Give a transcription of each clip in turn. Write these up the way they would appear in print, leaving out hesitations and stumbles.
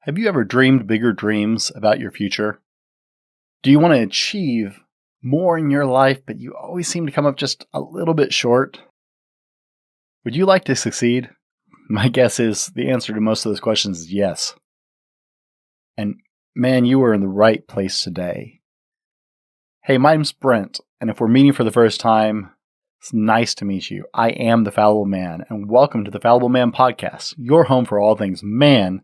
Have you ever dreamed bigger dreams about your future? Do you want to achieve more in your life, but you always seem to come up just a little bit short? Would you like to succeed? My guess is the answer to most of those questions is yes. And man, you are in the right place today. Hey, my name's Brent, and if we're meeting for the first time, it's nice to meet you. I am the Fallible Man, and welcome to the Fallible Man Podcast, your home for all things man,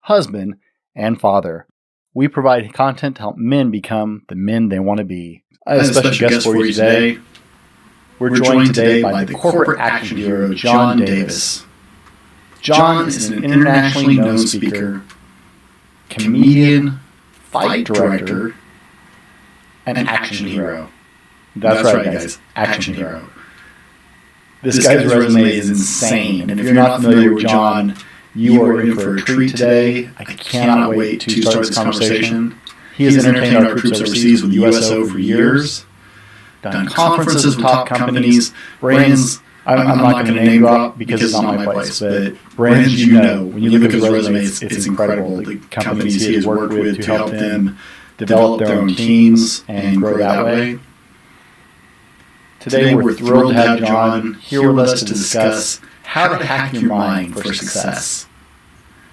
husband, and father. We provide content to help men become the men they want to be. I have a special guest for you today. We're joined today by the corporate action hero, John Davis. John is an internationally known speaker, comedian, fight director, and action hero. That's right, guys. Action hero. This guy's resume is insane, and if you're not familiar with John, you are in for a treat today. I cannot wait to start this conversation. He has entertained our troops overseas with the USO for years, done conferences with top companies, brands. I'm not going to name drop because it's not my place, but brands you know, when you look at his resume, it's incredible. The companies he has worked with to help them develop their own teams and grow that way. Today we're thrilled to have John here with us to discuss how to hack your mind for success.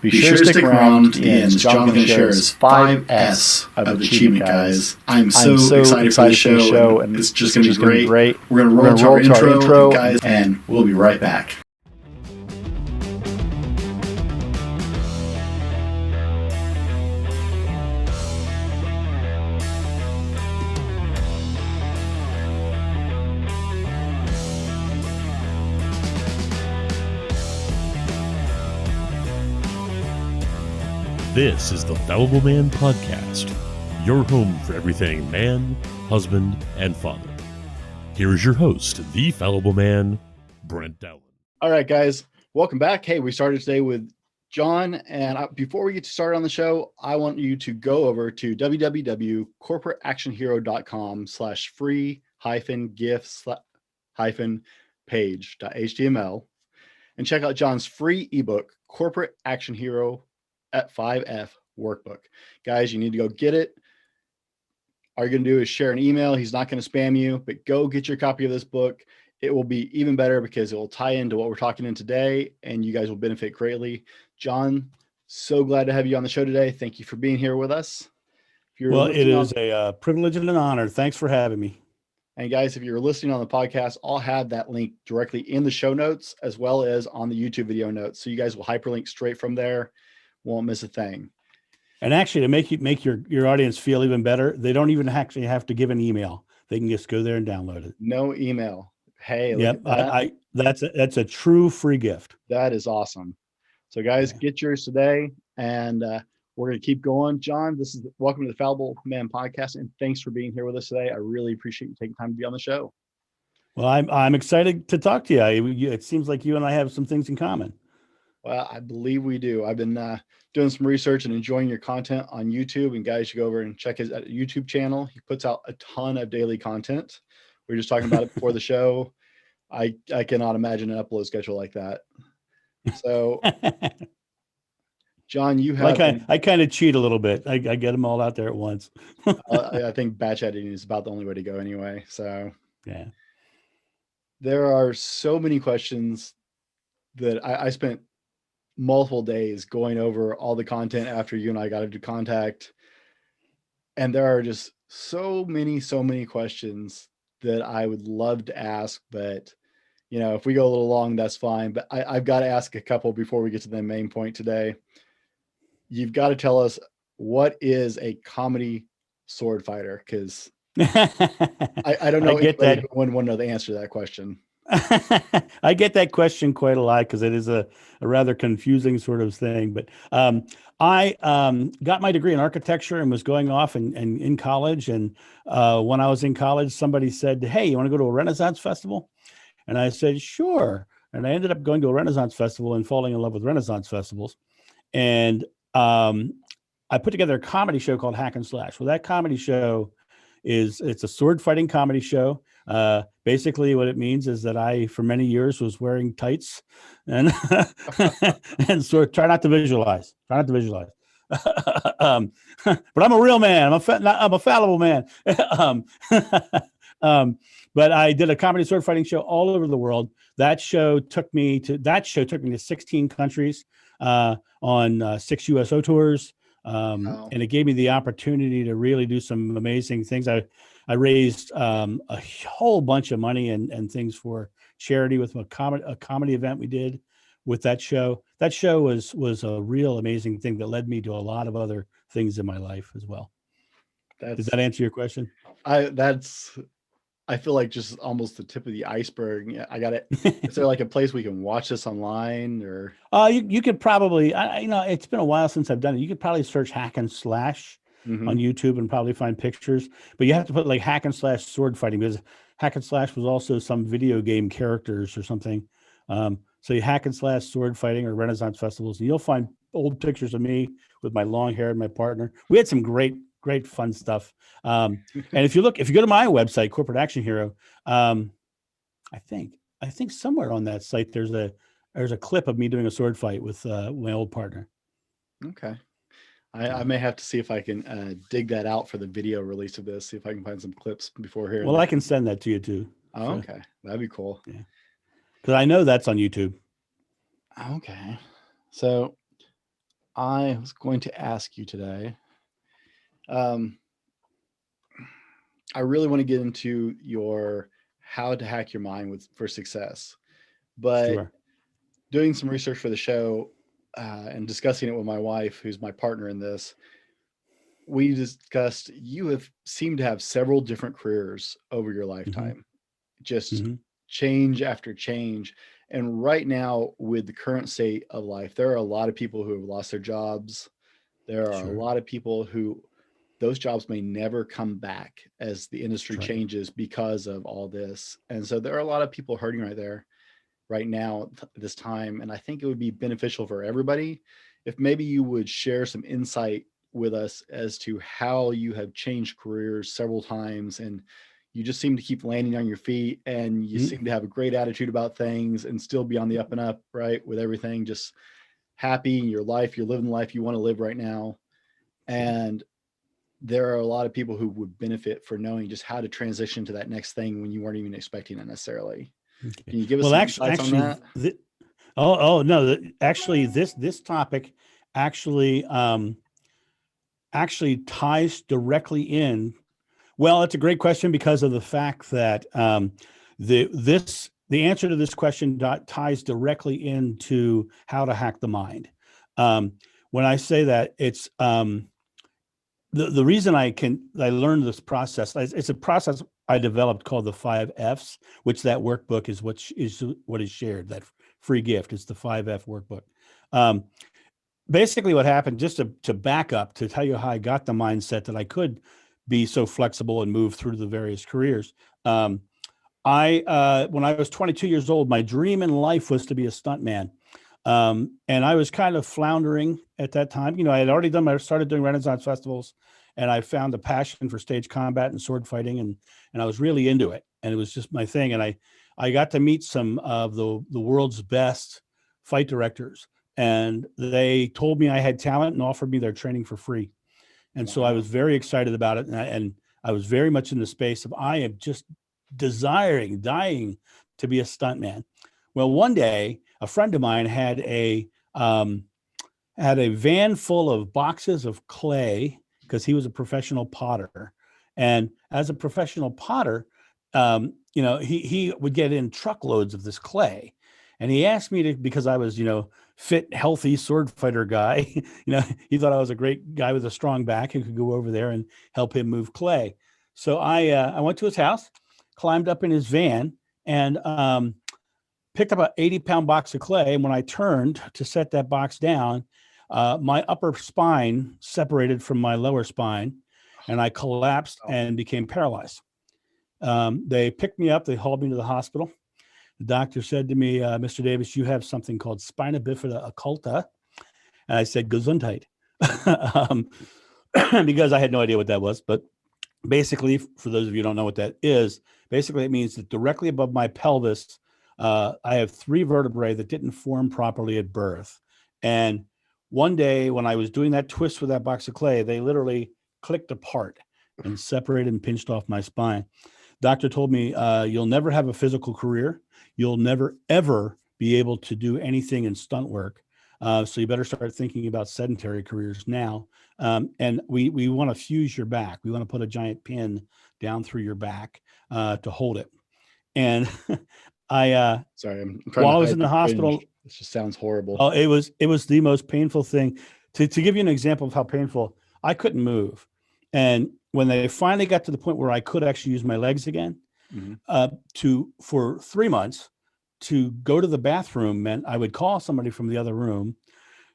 Be sure to stick around to the end as John can share his 5 S of achievement, guys. I'm so excited for the show, and it's just going to be great. We're going to roll to our intro, guys, and we'll be right back. This is the Fallible Man Podcast, your home for everything man, husband, and father. Here is your host, the Fallible Man, Brent Dowling. All right, guys, welcome back. Hey, we started today with John, and before we get started on the show, I want you to go over to www.corporateactionhero.com/free-gifts-page.html and check out John's free ebook, Corporate Action Hero at 5F Workbook. Guys, you need to go get it. All you're going to do is share an email. He's not going to spam you, but go get your copy of this book. It will be even better because it will tie into what we're talking in today, and you guys will benefit greatly. John, so glad to have you on the show today. Thank you for being here with us. Well, it is a privilege and an honor. Thanks for having me. And guys, if you're listening on the podcast, I'll have that link directly in the show notes as well as on the YouTube video notes. So you guys will hyperlink straight from there. Won't miss a thing. And actually, to make your audience feel even better, they don't even actually have to give an email. They can just go there and download it. No email. Hey, yep, that's a true free gift. That is awesome. So guys, get yours today, and we're going to keep going. John, welcome to the Fallible Man Podcast, and thanks for being here with us today. I really appreciate you taking time to be on the show. Well, I'm excited to talk to you. It seems like you and I have some things in common. Well, I believe we do. I've been doing some research and enjoying your content on YouTube. And guys, you go over and check his YouTube channel. He puts out a ton of daily content. We were just talking about it before the show. I cannot imagine an upload schedule like that. So, John, you have... I kind of cheat a little bit. I get them all out there at once. I think batch editing is about the only way to go anyway. So, yeah. There are so many questions that I spent multiple days going over all the content after you and I got into contact. And there are just so many questions that I would love to ask, but if we go a little long, that's fine. But I've got to ask a couple before we get to the main point today. You've got to tell us, what is a comedy sword fighter? Because I don't know if anyone would want to know the answer to that question. I get that question quite a lot because it is a rather confusing sort of thing. But I got my degree in architecture and was going off in college. And when I was in college, somebody said, "Hey, you want to go to a Renaissance festival?" And I said, "Sure." And I ended up going to a Renaissance festival and falling in love with Renaissance festivals. And I put together a comedy show called Hack and Slash. Well, that comedy show it's a sword fighting comedy show. Basically what it means is that I, for many years, was wearing tights and, and sort of try not to visualize. But I'm a real man. I'm a fallible man. um, um, but I did a comedy sword fighting show all over the world. That show took me to 16 countries on 6 USO tours. Wow. And it gave me the opportunity to really do some amazing things. I raised a whole bunch of money and things for charity with a comedy event we did with that show. That show was a real amazing thing that led me to a lot of other things in my life as well. Does That's that answer your question? that's I feel like just almost the tip of the iceberg. Yeah, I got it. Is there like a place we can watch this online or? You could probably, it's been a while since I've done it. You could probably search hack and slash on Mhm. YouTube and probably find pictures, but you have to put like hack and slash sword fighting because hack and slash was also some video game characters or something. So you hack and slash sword fighting or Renaissance festivals, and you'll find old pictures of me with my long hair and my partner. We had some great fun stuff. And if you go to my website, Corporate Action Hero, um, I think somewhere on that site there's a clip of me doing a sword fight with my old partner. Okay. I Yeah. may have to see if I can dig that out for the video release of this. See if I can find some clips before here and Well, I there. can send that to you too. Oh, So okay, that'd be cool. yeah, because I know that's on YouTube. Okay, so I was going to ask you today. Um, I really want to get into your how to hack your mind for success, but Sure. doing some research for the show and discussing it with my wife, who's my partner in this, we discussed you have seemed to have several different careers over your Hmm. lifetime, just Hmm. change after change. And right now, with the current state of life, there are a lot of people who have lost their jobs. There are a Sure. lot of people who those jobs may never come back as the industry That's right. changes because of all this. And so there are a lot of people hurting right there right now this time, and I think it would be beneficial for everybody if maybe you would share some insight with us as to how you have changed careers several times and you just seem to keep landing on your feet and you Mhm. seem to have a great attitude about things and still be on the up and up, right, with everything, just happy in your life, you're living the life you want to live right now. Sure. And there are a lot of people who would benefit for knowing just how to transition to that next thing when you weren't even expecting it necessarily. Okay. Can you give us Well, some actually, insights on actually, that? oh no, actually, this topic actually actually ties directly in. Well, it's a great question because of the fact that the answer to this question ties directly into how to hack the mind. Um, when I say that, it's the reason I learned this process. It's a process I developed called the 5 Fs, which that workbook is what is shared. That free gift is the 5 F workbook. Um, Basically, what happened, just to back up to tell you how I got the mindset that I could be so flexible and move through the various careers. Um, I When I was 22 years old, my dream in life was to be a stuntman. And I was kind of floundering at that time. I had already started doing Renaissance festivals, and I found a passion for stage combat and sword fighting, and I was really into it, and it was just my thing. And I got to meet some of the world's best fight directors, and they told me I had talent and offered me their training for free. And so I Wow. was very excited about it, and I was very much in the space of I am just dying to be a stuntman. Well, one day a friend of mine had a van full of boxes of clay because he was a professional potter, and as a professional potter, he would get in truckloads of this clay, and he asked me to, because I was fit, healthy sword fighter guy. He thought I was a great guy with a strong back who could go over there and help him move clay. So I went to his house, climbed up in his van, and picked up an 80-pound box of clay. And when I turned to set that box down, my upper spine separated from my lower spine, and I collapsed Oh, and became paralyzed. They picked me up. They hauled me to the hospital. The doctor said to me, Mr. Davis, you have something called spina bifida occulta. And I said, Gesundheit, um, because I had no idea what that was. But basically, for those of you who don't know what that is, basically it means that directly above my pelvis, I have 3 vertebrae that didn't form properly at birth. And one day when I was doing that twist with that box of clay, they literally clicked apart and separated and pinched off my spine. Doctor told me, you'll never have a physical career. You'll never, ever be able to do anything in stunt work. So you better start thinking about sedentary careers now. And we want to fuse your back. We want to put a giant pin down through your back to hold it. And sorry, I'm trying while to I was hide in the the hospital, cringe. It just sounds horrible. oh, it was the most painful thing. To give you an example of how painful, I couldn't move. And when they finally got to the point where I could actually use my legs again, for 3 months, to go to the bathroom meant I would call somebody from the other room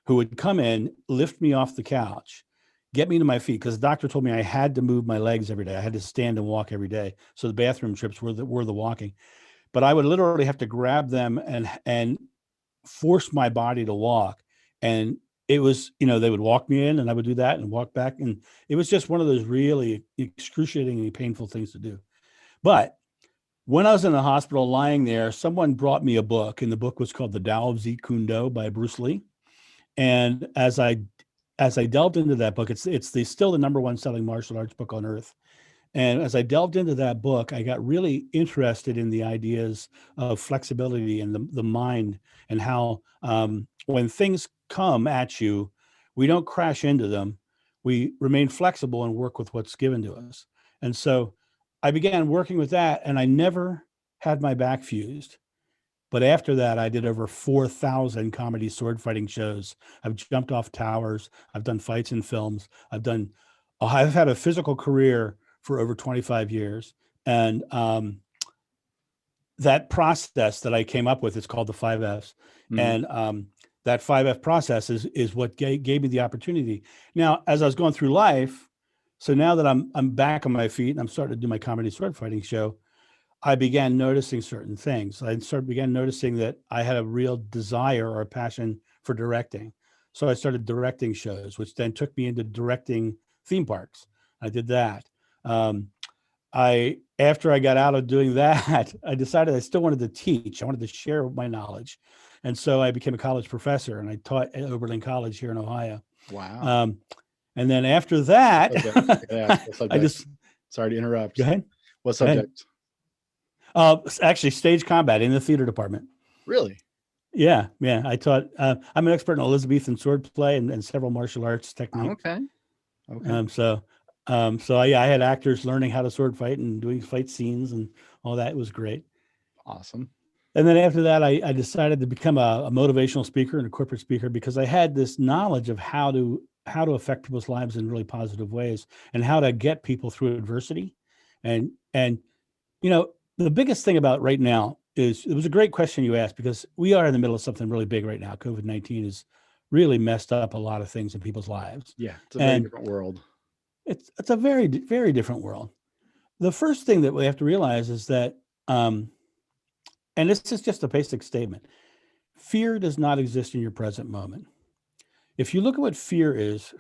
who would come in, lift me off the couch, get me to my feet, because the doctor told me I had to move my legs every day. I had to stand and walk every day. So the bathroom trips were the walking. But I would literally have to grab them and force my body to walk. And it was, they would walk me in and I would do that and walk back. And it was just one of those really excruciatingly painful things to do. But when I was in the hospital lying there, someone brought me a book, and the book was called The Tao of Jeet Kune Do by Bruce Lee. And as I delved into that book, it's still the number one selling martial arts book on earth. And as I delved into that book, I got really interested in the ideas of flexibility and the mind, and how when things come at you, we don't crash into them. We remain flexible and work with what's given to us. And so I began working with that, and I never had my back fused. But after that, I did over 4,000 comedy sword fighting shows. I've jumped off towers. I've done fights in films. I've had a physical career for over 25 years. And that process that I came up with is called the 5Fs. And that 5F process is what gave me the opportunity. Now, as I was going through life, so now that I'm back on my feet and I'm starting to do my comedy sword fighting show, I began noticing certain things. I began noticing that I had a real desire or a passion for directing. So I started directing shows, which then took me into directing theme parks. I did that. After I got out of doing that, I decided I still wanted to teach. I wanted to share my knowledge. And so I became a college professor, and I taught at Oberlin College here in Ohio. Wow. And then after that, sorry to interrupt. Go ahead. What subject? Actually, stage combat in the theater department. Really? Yeah. I taught. I'm an expert in Elizabethan sword play and several martial arts techniques. Okay. So I had actors learning how to sword fight and doing fight scenes and all that. It was great. Awesome. And then after that, I decided to become a motivational speaker and a corporate speaker, because I had this knowledge of how to affect people's lives in really positive ways, and how to get people through adversity. And the biggest thing about right now is, it was a great question you asked, because we are in the middle of something really big right now. COVID-19 has really messed up a lot of things in people's lives. Yeah, it's a very different world. It's a very, very different world. The first thing that we have to realize is that, and this is just a basic statement, fear does not exist in your present moment. If you look at what fear is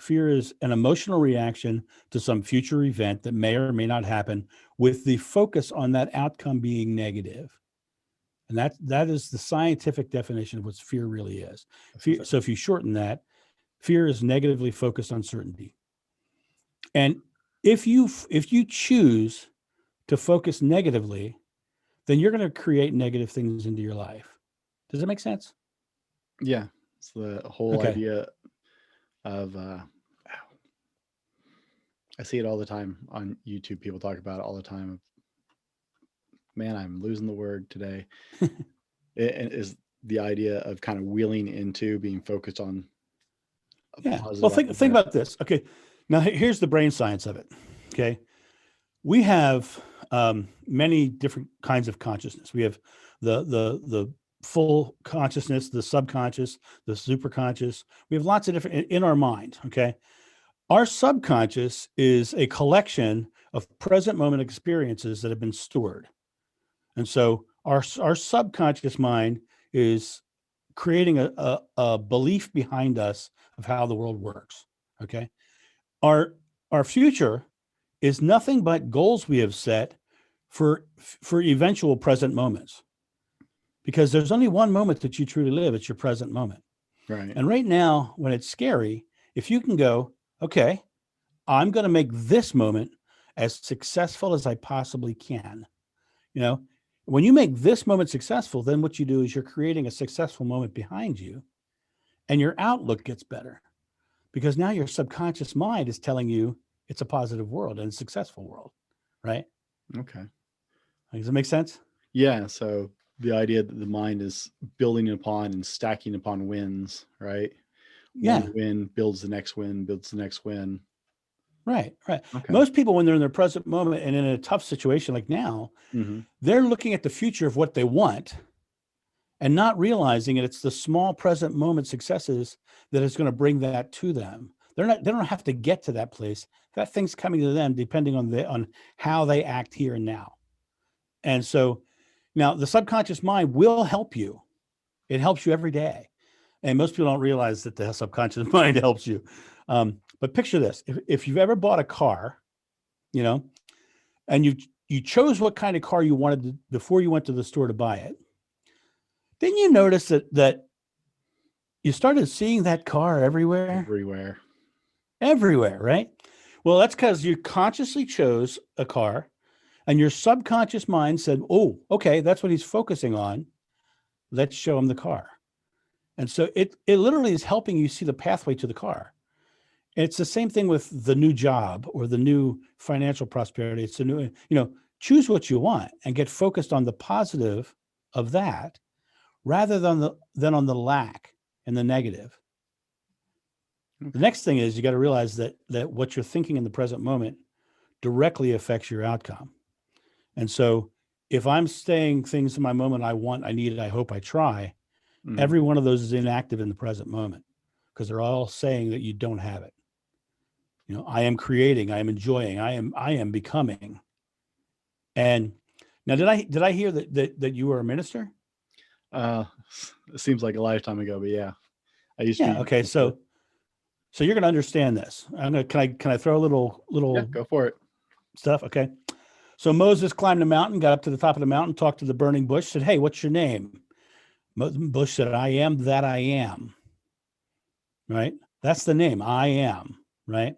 an emotional reaction to some future event that may or may not happen, with the focus on that outcome being negative. And that is the scientific definition of what fear really is. So if you shorten that, fear is negatively focused uncertainty. And if you choose to focus negatively, then you're going to create negative things into your life. Does that make sense? Yeah. It's the whole idea of, I see it all the time on YouTube. People talk about it all the time. Man, I'm losing the word today. It is the idea of kind of wheeling into being focused on. Well, think about this. Okay. Now here's the brain science of it. Okay. We have many different kinds of consciousness. We have the full consciousness, the subconscious, the superconscious. We have lots of different in our mind. Okay. Our subconscious is a collection of present moment experiences that have been stored. And so our subconscious mind is creating a belief behind us of how the world works. Okay. Our future is nothing but goals we have set for eventual present moments. Because there's only one moment that you truly live. It's your present moment. Right. And right now, when it's scary, if you can go, okay, I'm going to make this moment as successful as I possibly can. You know, when you make this moment successful, then what you do is you're creating a successful moment behind you, and your outlook gets better because now your subconscious mind is telling you it's a positive world and a successful world, right? Okay. Does that make sense? Yeah. So the idea that the mind is building upon and stacking upon wins, right? One Yeah, win builds the next win, builds the next win. right, right. Okay. Most people, when they're in their present moment and in a tough situation like now, Mm-hmm. they're looking at the future of what they want and not realizing that it's the small present moment successes that is going to bring that to them. They don't have to get to that place. That thing's coming to them depending on how they act here and now. And so now the subconscious mind will help you. It helps you every day. And most people don't realize that the subconscious mind helps you. But picture this: if you've ever bought a car, you know, and you chose what kind of car you wanted before you went to the store to buy it, then you notice that you started seeing that car everywhere, Everywhere. everywhere, right? Well, that's because you consciously chose a car and your subconscious mind said, oh, okay, that's what he's focusing on. Let's show him the car. And so it literally is helping you see the pathway to the car. And it's the same thing with the new job or the new financial prosperity. It's a new, choose what you want and get focused on the positive of that rather than on the lack and the negative. Okay. The next thing is you got to realize that what you're thinking in the present moment directly affects your outcome. And so if I'm saying things in my moment, I want, I need, I hope, I try, Mm-hmm. every one of those is inactive in the present moment because they're all saying that you don't have it. I am creating, I am enjoying, I am becoming. And now, did I hear that you were a minister? It seems like a lifetime ago, but yeah, I used to Yeah. be. Okay. So you're going to understand this. Can I throw a little Yeah, go for it. stuff? Okay. So Moses climbed the mountain, got up to the top of the mountain, talked to the burning bush, said, "Hey, what's your name?" Bush said, "I am that I am." Right. That's the name. I am. Right.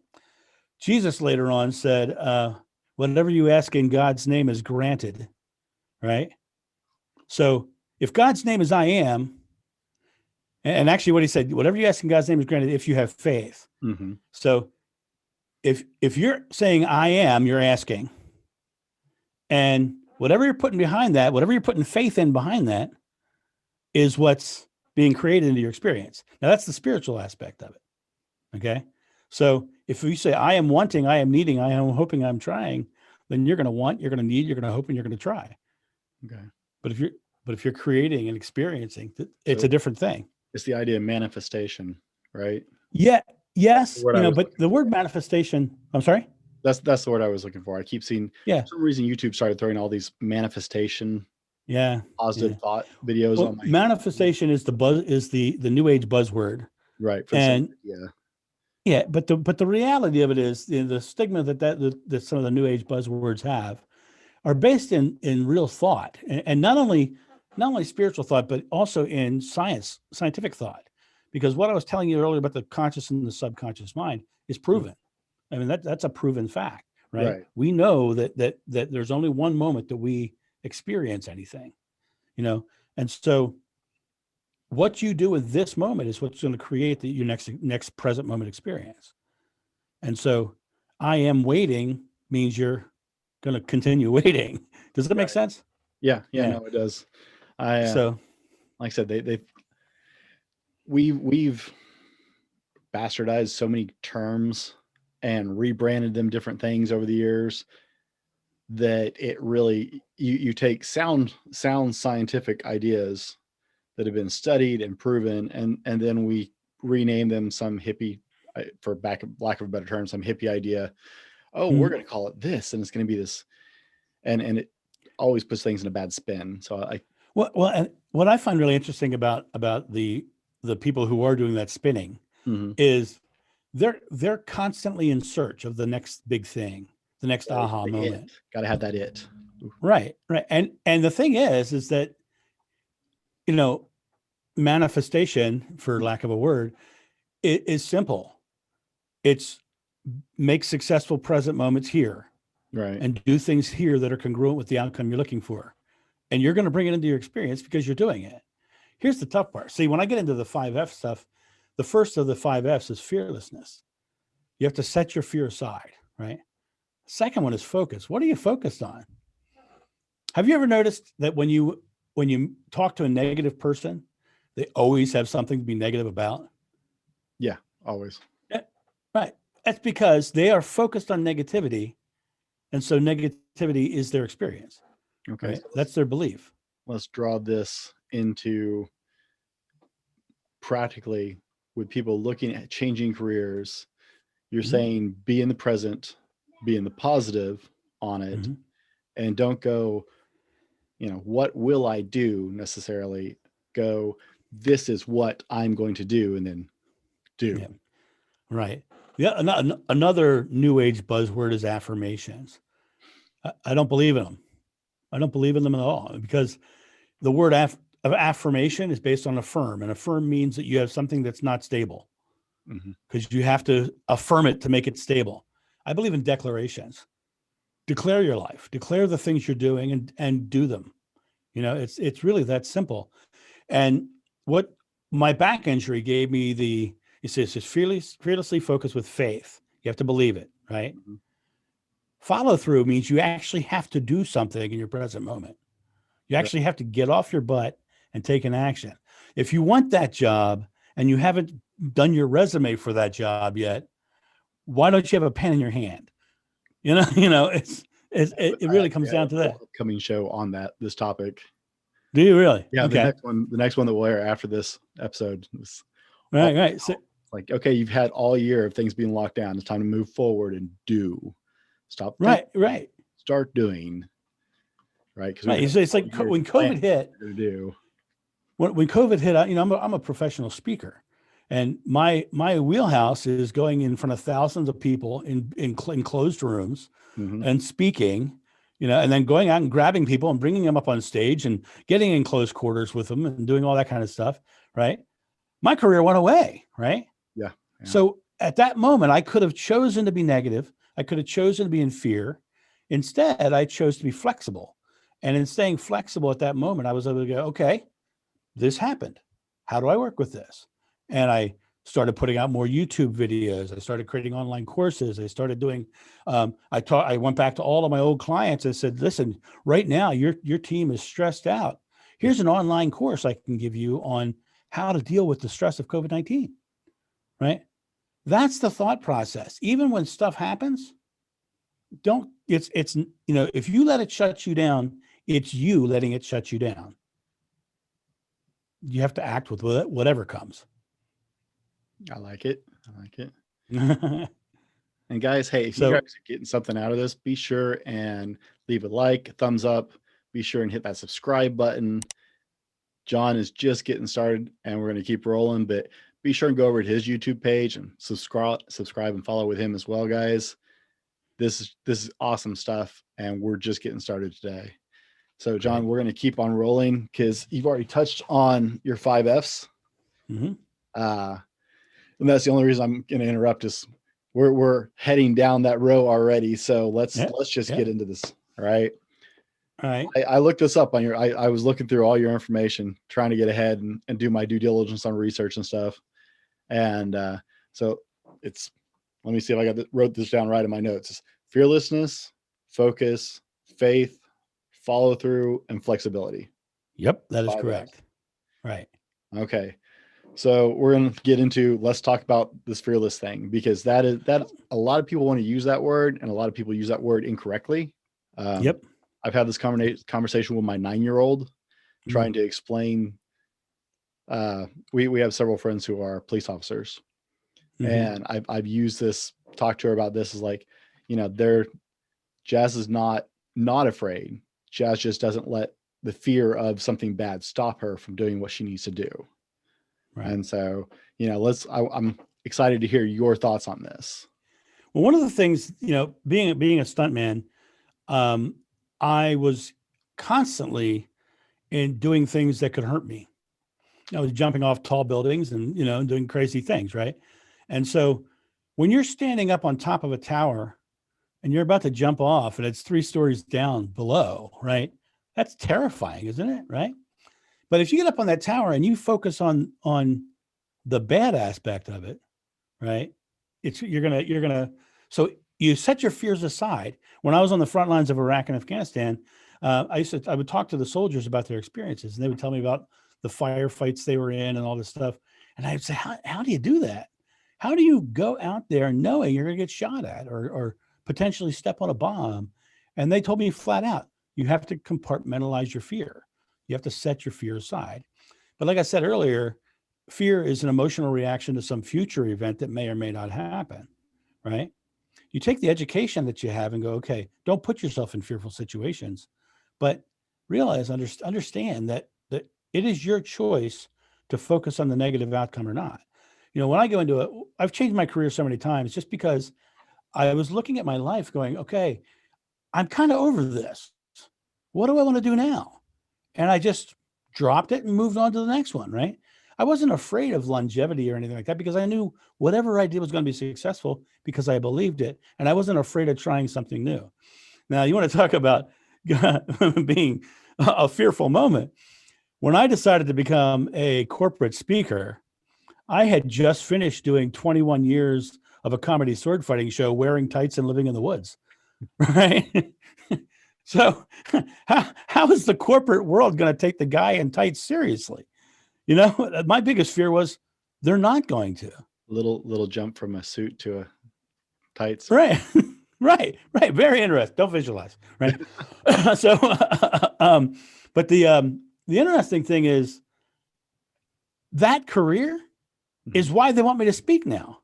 Jesus later on said, "Whatever you ask in God's name is granted." Right. So if God's name is I am, and actually what he said, whatever you ask in God's name is granted if you have faith. Mm-hmm. So if you're saying I am, you're asking. And whatever you're putting behind that, whatever you're putting faith in behind that is what's being created into your experience. Now that's the spiritual aspect of it. Okay. So if you say I am wanting, I am needing, I am hoping, I'm trying, then you're going to want, you're going to need, you're going to hope, and you're going to try. Okay. But if you're creating and experiencing, it's a different thing. It's the idea of manifestation, right? Yeah. Yes. But the word for. manifestation, I'm sorry. That's the word I was looking for. I keep seeing, for some reason, YouTube started throwing all these manifestation, positive thought videos on my. Manifestation is the new age buzzword, right? Yeah, but the reality of it is the stigma that some of the new age buzzwords have are based in real thought, and not only spiritual thought, but also in scientific thought. Because what I was telling you earlier about the conscious and the subconscious mind is proven. I mean, that's a proven fact, right? We know that there's only one moment that we experience anything, and so what you do with this moment is what's going to create your next present moment experience. And so I am waiting means you're going to continue waiting. Does that make sense? Yeah. No, it does. So like I said, we've bastardized so many terms and rebranded them different things over the years that it really, you take sound scientific ideas that have been studied and proven, and then we rename them some hippie, for lack of a better term, some hippie idea. Oh, we're going to call it this, and it's going to be this, and it always puts things in a bad spin. So and what I find really interesting about the people who are doing that spinning is they're constantly in search of the next big thing, the next aha moment. Got to have that it. Right. And the thing is that manifestation, for lack of a word, is simple. It's make successful present moments here Right. and do things here that are congruent with the outcome you're looking for. And you're going to bring it into your experience because you're doing it. Here's the tough part. See, when I get into the 5F stuff, the first of the 5Fs is fearlessness. You have to set your fear aside, right? Second one is focus. What are you focused on? Have you ever noticed that when you talk to a negative person, they always have something to be negative about? Yeah, always. Yeah, right. That's because they are focused on negativity. And so negativity is their experience, Okay. right? So That's their belief. let's draw this into practically with people looking at changing careers. You're saying be in the present, be in the positive on it, and don't go, what will I do necessarily? Go, this is what I'm going to do, and then do. Yeah. Right. Yeah. Another new age buzzword is affirmations. I don't believe in them. I don't believe in them at all, because the word affirmation is based on affirm, and affirm means that you have something that's not stable, because you have to affirm it to make it stable. I believe in declarations. Declare your life, declare the things you're doing, and do them. It's really that simple. And what my back injury gave me, it says fearlessly focus with faith. You have to believe it, right? Follow through means you actually have to do something in your present moment. You actually have to get off your butt and take an action. If you want that job and you haven't done your resume for that job yet, why don't you have a pen in your hand? It really comes down to that. Upcoming show on this topic. Do you really? Yeah. Okay. The next one that we'll air after this episode is right. So, like, okay, you've had all year of things being locked down. It's time to move forward and do. Stop. Right. Start doing. Right. Because it's like when COVID hit. When COVID hit, I'm a professional speaker, and my wheelhouse is going in front of thousands of people in closed rooms and speaking, and then going out and grabbing people and bringing them up on stage and getting in close quarters with them and doing all that kind of stuff. Right. My career went away. Right. Yeah. So at that moment, I could have chosen to be negative. I could have chosen to be in fear. Instead, I chose to be flexible. And in staying flexible at that moment, I was able to go, okay, this happened. How do I work with this? And I started putting out more YouTube videos. I started creating online courses. I started doing, I went back to all of my old clients and said, listen, right now, your team is stressed out. Here's an online course I can give you on how to deal with the stress of COVID-19, right? That's the thought process. Even when stuff happens, if you let it shut you down, it's you letting it shut you down. You have to act with whatever comes. I like it. And guys, hey, if you guys are getting something out of this, be sure and leave a like, a thumbs up. Be sure and hit that subscribe button. John is just getting started, and we're going to keep rolling, but be sure and go over to his YouTube page and subscribe and follow with him as well, guys. This is awesome stuff, and we're just getting started today. So, John, we're going to keep on rolling because you've already touched on your 5Fs. And that's the only reason I'm going to interrupt is we're heading down that row already. So let's just get into this. All right. I looked this up on I was looking through all your information, trying to get ahead and do my due diligence on research and stuff. And so let me see if I wrote this down right in my notes. It's fearlessness, focus, faith, follow through, and flexibility. Yep, that is correct. Right. Okay. So we're going to get into, let's talk about this fearless thing, because that a lot of people want to use that word, and a lot of people use that word incorrectly. I've had this conversation with my 9-year-old trying to explain. We have several friends who are police officers, and I've used this, talked to her about this, is like, Jazz is not afraid. Jazz just doesn't let the fear of something bad stop her from doing what she needs to do. Right. And so, I'm excited to hear your thoughts on this. Well, one of the things, being a stuntman, I was constantly in doing things that could hurt me. jumping off tall buildings and, doing crazy things, right? And so when you're standing up on top of a tower and you're about to jump off and it's 3 stories down below, right? That's terrifying, isn't it? Right. But if you get up on that tower and you focus on the bad aspect of it, right? You're gonna so you set your fears aside. When I was on the front lines of Iraq and Afghanistan, I would talk to the soldiers about their experiences, and they would tell me about the firefights they were in and all this stuff. And I'd say, how do you do that? How do you go out there knowing you're gonna get shot at or potentially step on a bomb? And they told me flat out, you have to compartmentalize your fear. You have to set your fear aside. But like I said earlier, fear is an emotional reaction to some future event that may or may not happen, right? You take the education that you have and go, okay, don't put yourself in fearful situations, but realize, understand that it is your choice to focus on the negative outcome or not. When I go into it, I've changed my career so many times just because I was looking at my life going, okay, I'm kind of over this. What do I want to do now? And I just dropped it and moved on to the next one, right? I wasn't afraid of longevity or anything like that because I knew whatever I did was going to be successful because I believed it. And I wasn't afraid of trying something new. Now, you want to talk about being a fearful moment. When I decided to become a corporate speaker, I had just finished doing 21 years of a comedy sword fighting show, wearing tights and living in the woods, right? So how is the corporate world going to take the guy in tights seriously? My biggest fear was they're not going to. Little jump from a suit to a tights. Right. Right. Very interesting. Don't visualize. Right. So, but the interesting thing is that career is why they want me to speak now,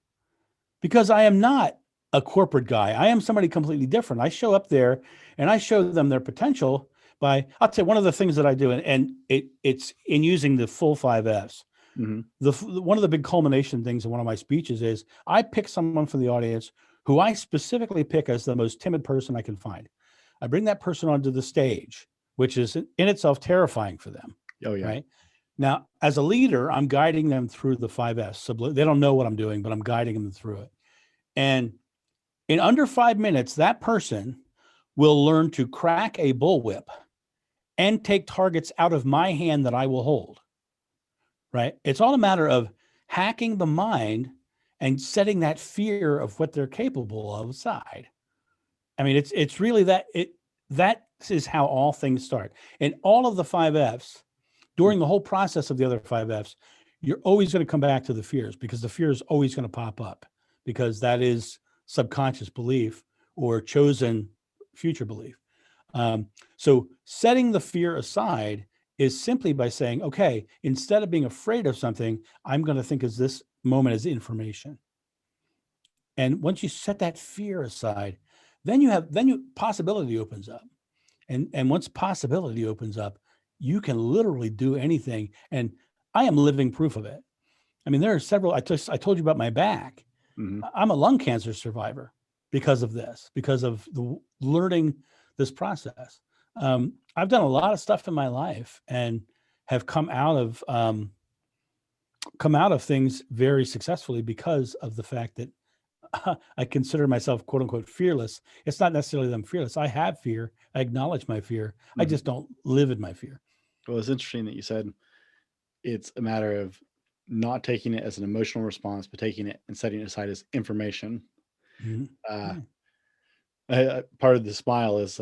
because I am not a corporate guy. I am somebody completely different. I show up there and I show them their potential by, I'll tell you one of the things that I do, and it's in using the full 5 Fs. One of the big culmination things in one of my speeches is I pick someone from the audience who I specifically pick as the most timid person I can find. I bring that person onto the stage, which is in itself terrifying for them. Oh yeah. Right. Now, as a leader, I'm guiding them through the 5 Fs. So they don't know what I'm doing, but I'm guiding them through it. And in under 5 minutes, that person will learn to crack a bullwhip and take targets out of my hand that I will hold. Right? It's all a matter of hacking the mind and setting that fear of what they're capable of aside. I mean, it's really that is how all things start. And all of the 5 Fs, during the whole process of the other 5 Fs, you're always going to come back to the fears, because the fear is always going to pop up, because that is subconscious belief or chosen future belief. So setting the fear aside is simply by saying, okay, instead of being afraid of something, I'm going to think of this moment as information. And once you set that fear aside, then possibility opens up. And once possibility opens up, you can literally do anything. And I am living proof of it. I mean, there are several, I told you about my back. I'm a lung cancer survivor because of this, because of the learning this process. I've done a lot of stuff in my life and have come out of things very successfully because of the fact that I consider myself, quote unquote, fearless. It's not necessarily that I'm fearless. I have fear. I acknowledge my fear. I just don't live in my fear. Well, it's interesting that you said it's a matter of not taking it as an emotional response, but taking it and setting it aside as information. Part of the smile is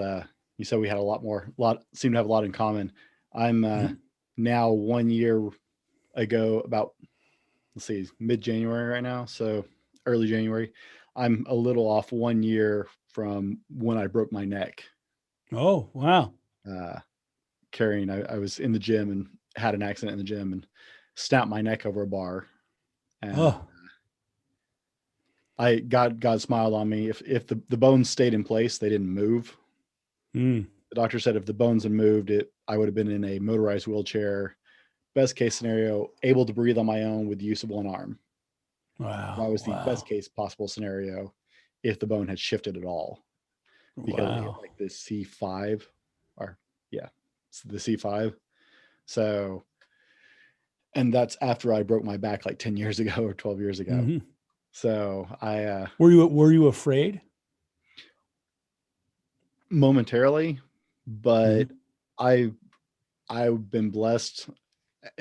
you said we had seem to have a lot in common. I'm now 1 year ago, about, let's see, mid-January right now, so early January. I'm a little off 1 year from when I broke my neck. Oh, wow. I was in the gym and had an accident in the gym and snapped my neck over a bar. And God smiled on me. If the bones stayed in place, they didn't move. The doctor said if the bones had moved, I would have been in a motorized wheelchair. Best case scenario, able to breathe on my own with the use of one arm. Wow. That was the best case possible scenario if the bone had shifted at all. Because like the C5, it's the C5. So And that's after I broke my back like 10 years ago or 12 years ago. Hmm. So I Were you afraid? momentarily, but Hmm. I I've been blessed.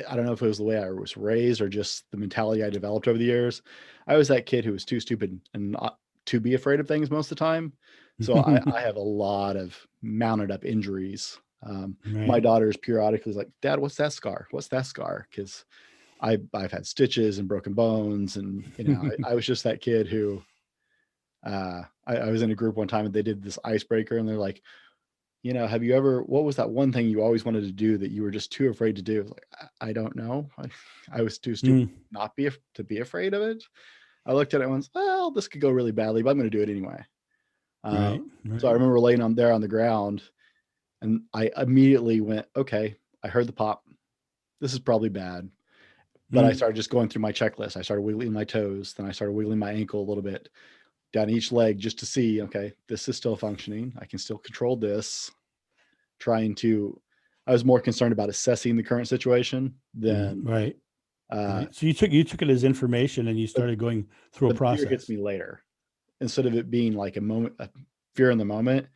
I don't know if it was the way I was raised or just the mentality I developed over the years. I was that kid who was too stupid and not to be afraid of things most of the time. So I have a lot of mounted up injuries. My Right. daughter's periodically like, Dad, what's that scar? What's that scar? Because I've had stitches and broken bones, and I was just that kid who I was in a group one time and they did this icebreaker, and they're like, have you ever, what was that one thing you always wanted to do that you were just too afraid to do? I was like, I don't know. I was too stupid Mm. not to be afraid of it. I looked at it and went, well, this could go really badly, but I'm going to do it anyway. Right. So I Right. remember laying on there on the ground, and I immediately went, okay, I heard the pop. This is probably bad. But I Mm. started just going through my checklist. I started wiggling my toes. Then I started wiggling my ankle a little bit down each leg just to see, okay, this is still functioning. I can still control this. I was more concerned about assessing the current situation Mm. than, Right. uh, Right. So you took it as information and you but, started going through a but the fear hits process. me later instead of it being like a fear in the moment.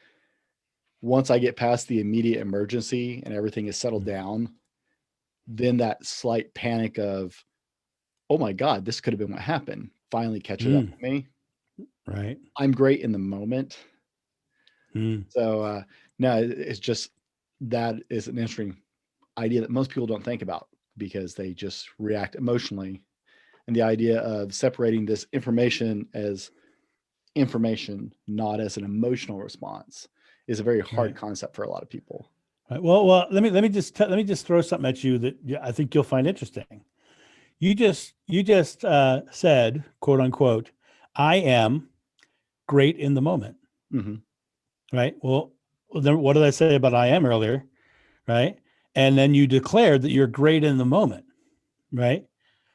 Once I get past the immediate emergency and everything is settled Mm. down, then that slight panic of, oh my God, this could have been what happened, finally catches up Mm. with me. Right. I'm great in the moment. Mm. So no, it's just that is an interesting idea that most people don't think about because they just react emotionally. And the idea of separating this information as information, not as an emotional response, is a very hard Right. concept for a lot of people. Right. Well, let me just throw something at you that I think you'll find interesting. You just said, quote unquote, I am great in the moment. Hmm. Right. Well, then what did I say about I am earlier? Right. And then you declared that you're great in the moment. Right.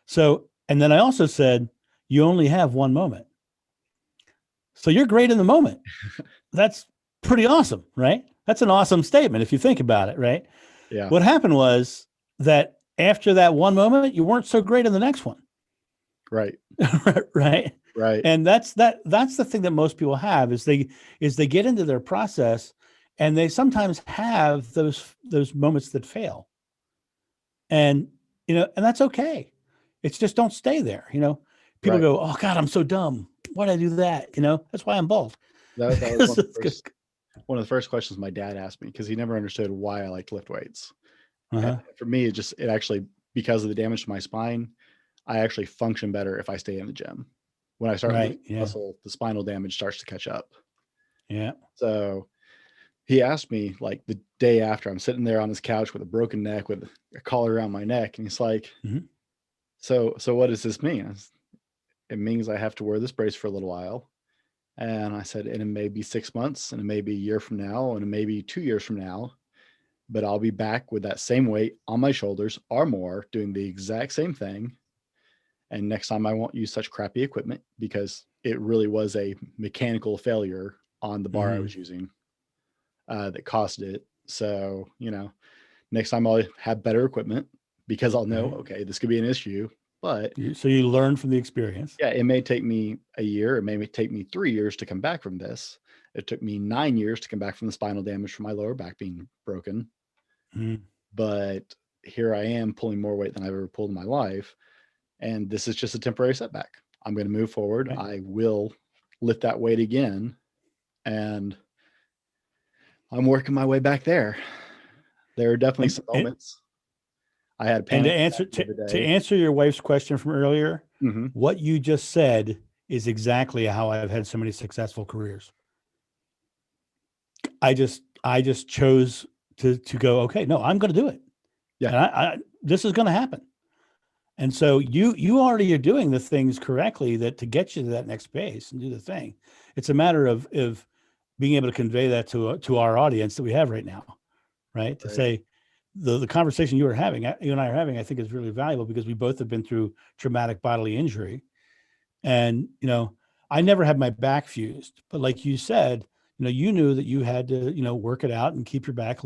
So, and then I also said you only have one moment. So you're great in the moment. That's pretty awesome, right? That's an awesome statement if you think about it, right? Yeah. What happened was that after that one moment, you weren't so great in the next one, Right. right? Right. And that's the thing that most people have is they get into their process and they sometimes have those moments that fail. And and that's okay. It's just don't stay there, People Right. go, "Oh God, I'm so dumb. Why did I do that?" That's why I'm bald. That was one of the first questions my dad asked me because he never understood why I like to lift weights. And Uh-huh. for me, it actually, because of the damage to my spine, I actually function better if I stay in the gym. When I start losing Right. Yeah. muscle, the spinal damage starts to catch up. Yeah. So he asked me like the day after, I'm sitting there on his couch with a broken neck, with a collar around my neck, and he's like, Mhm. "So what does this mean?" It means I have to wear this brace for a little while. And I said, and it may be 6 months, and it may be a year from now, and it may be 2 years from now, but I'll be back with that same weight on my shoulders or more, doing the exact same thing. And next time I won't use such crappy equipment because it really was a mechanical failure on the bar I Mhm. was using that caused it. So, next time I'll have better equipment because I'll know, Right. okay, this could be an issue. But So you learn from the experience. yeah, it may take me a year, it may take me 3 years to come back from this. It took me 9 years to come back from the spinal damage from my lower back being broken. Mhm. But here I am pulling more weight than I've ever pulled in my life. And this is just a temporary setback. I'm going to move forward. Right. I will lift that weight again. And I'm working my way back there. There are definitely And some and, moments. I had a and to panic answer attack the to, other to day. answer your wife's question from earlier, Hmm. what you just said is exactly how I've had so many successful careers. I just chose to go, okay, no, I'm going to do it. Yeah. And I this is going to happen. And so you already are doing the things correctly that to get you to that next space and do the thing. It's a matter of being able to convey that to our audience that we have right now, right? To Right. say the conversation you and I are having, I think is really valuable because we both have been through traumatic bodily injury. And, I never had my back fused, but like you said, you knew that you had to, work it out and keep your back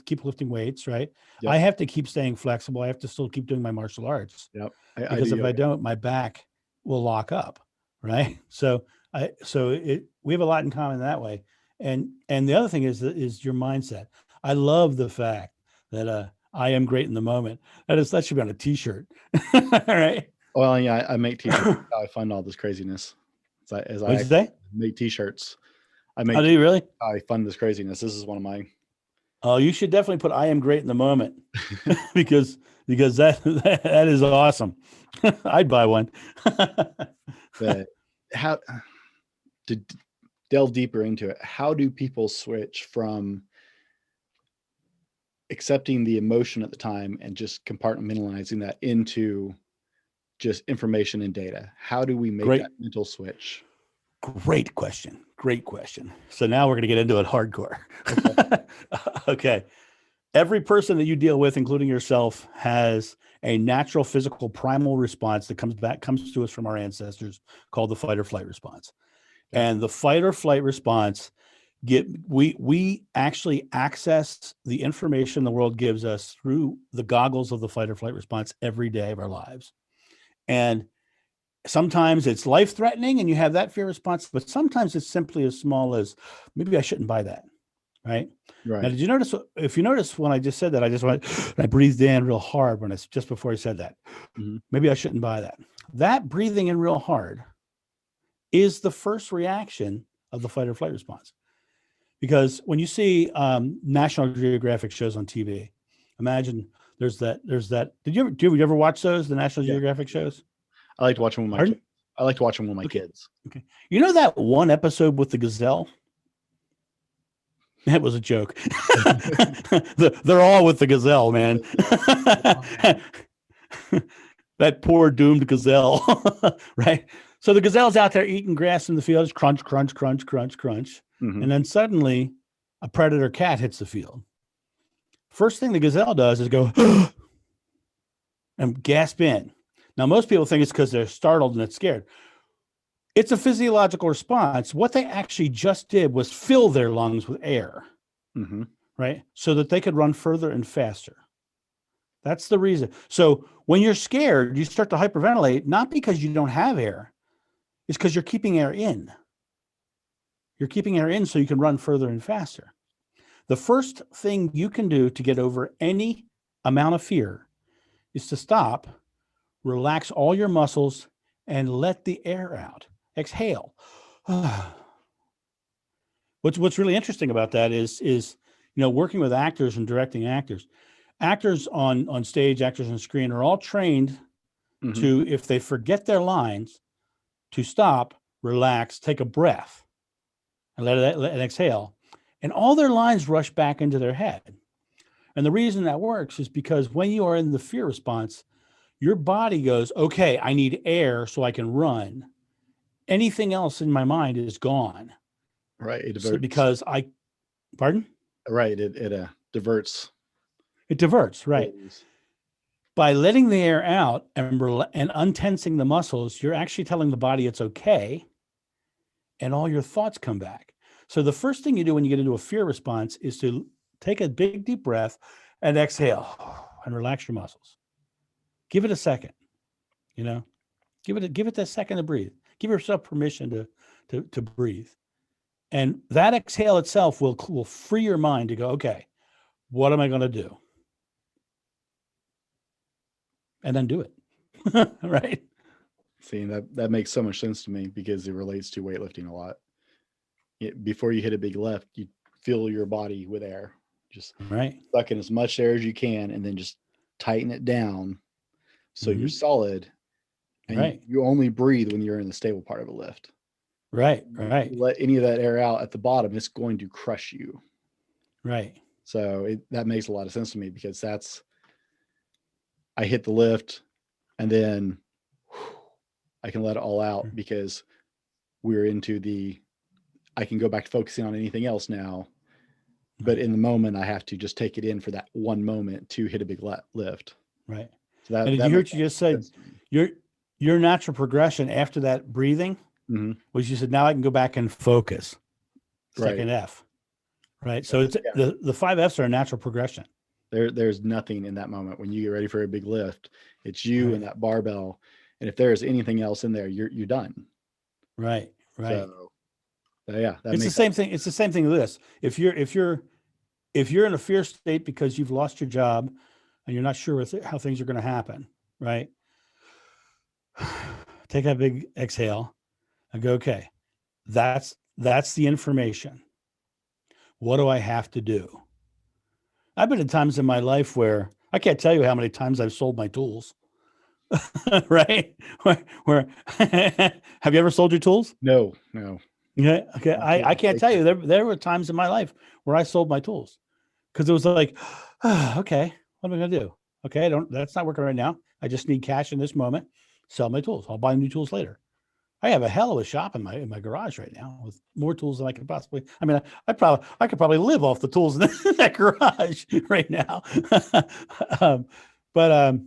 keep lifting weights, right? Yep. I have to keep staying flexible. I have to still keep doing my martial arts, Yep. because do if I yoga. don't, my back will lock up, right? We have a lot in common that way. And the other thing is your mindset. I love the fact that I am great in the moment. That should be on a t-shirt. All right. Well, yeah, I make t-shirts. How I fund all this craziness. As I What'd you say? make t-shirts. Oh, do you really? How I fund this craziness. This is one of my. Oh, you should definitely put "I am great in the moment" because that is awesome. I'd buy one. But how to delve deeper into it? How do people switch from accepting the emotion at the time and just compartmentalizing that into just information and data? How do we make that mental switch? Great question. So now we're going to get into it hardcore. Okay. Every person that you deal with, including yourself, has a natural physical primal response that comes to us from our ancestors, called the fight or flight response. Yeah. And the fight or flight response, we actually access the information the world gives us through the goggles of the fight or flight response every day of our lives. And sometimes it's life-threatening and you have that fear response, but sometimes it's simply as small as, maybe I shouldn't buy that. Right. Now, did you notice? If you notice, when I just said that, I breathed in real hard just before I said that. Mm-hmm. Maybe I shouldn't buy that. That breathing in real hard is the first reaction of the fight or flight response. Because when you see National Geographic shows on TV, imagine there's that. Did you ever watch those? The National Geographic shows? I like to watch them with my kids. I like to watch them with my kids. Okay. You know that one episode with the gazelle? That was a joke. They're all with the gazelle, man. That poor doomed gazelle, right? So the gazelle's out there eating grass in the fields, crunch, crunch, crunch, crunch, crunch. Mm-hmm. And then suddenly a predator cat hits the field. First thing the gazelle does is go and gasp in. Now, most people think it's because they're startled and it's scared. It's a physiological response. What they actually just did was fill their lungs with air, mm-hmm. right? So that they could run further and faster. That's the reason. So when you're scared, you start to hyperventilate, not because you don't have air. It's because you're keeping air in. You're keeping air in so you can run further and faster. The first thing you can do to get over any amount of fear is to stop, relax all your muscles, and let the air out. Exhale. What's really interesting about that is working with actors and directing actors. Actors on stage, actors on screen are all trained mm-hmm. to, if they forget their lines, to stop, relax, take a breath, and let it exhale. And all their lines rush back into their head. And the reason that works is because when you are in the fear response, your body goes, okay, I need air so I can run. Anything else in my mind is gone. Right. It diverts. So because pardon? Right. It diverts. It diverts, right. By letting the air out and untensing the muscles, you're actually telling the body it's okay. And all your thoughts come back. So the first thing you do when you get into a fear response is to take a big, deep breath and exhale and relax your muscles. Give it a second, give it that second to breathe. Give yourself permission to breathe. And that exhale itself will free your mind to go, okay, what am I going to do? And then do it. Right. See, that makes so much sense to me because it relates to weightlifting a lot. Before you hit a big lift, you fill your body with air. Just suck in as much air as you can and then just tighten it down so mm-hmm. you're solid. And you only breathe when you're in the stable part of a lift. Right. You let any of that air out at the bottom, it's going to crush you. Right. So that makes a lot of sense to me because I hit the lift and then I can let it all out because we're into I can go back to focusing on anything else now. But in the moment, I have to just take it in for that one moment to hit a big lift. Right. So and did you hear what you just said? Your natural progression after that breathing mm-hmm. was you said, now I can go back and focus. second F, right? So So, it's yeah, the 5 Fs are a natural progression. there's nothing in that moment when you get ready for a big lift. It's you Right. and that barbell, and if there's anything else in there, you're done. Right. Right. So yeah, that It's the makes same thing. It's the same thing with this. If you're in a fear state because you've lost your job and you're not sure how things are going to happen, right? Take a big exhale and go, okay, that's the information. What do I have to do? I've been in times in my life where I can't tell you how many times I've sold my tools, right? Where have you ever sold your tools? no. Yeah. Okay. Absolutely. I can't tell you. There were times in my life where I sold my tools because it was like, okay, what am I going to do? Okay, that's not working right now. I just need cash in this moment. Sell my tools. I'll buy new tools later. I have a hell of a shop in my garage right now with more tools than I could possibly. I mean, I could probably live off the tools in that garage right now. um, but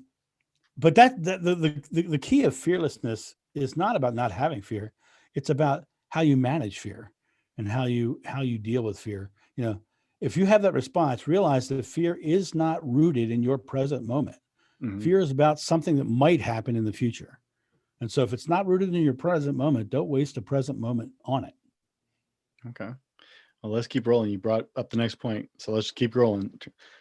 the key of fearlessness is not about not having fear. It's about how you manage fear and how you deal with fear. If you have that response, realize that fear is not rooted in your present moment. Mhm. Fear is about something that might happen in the future. And so if it's not rooted in your present moment, don't waste a present moment on it. Okay. Well, let's keep rolling. You brought up the next point, so let's keep rolling.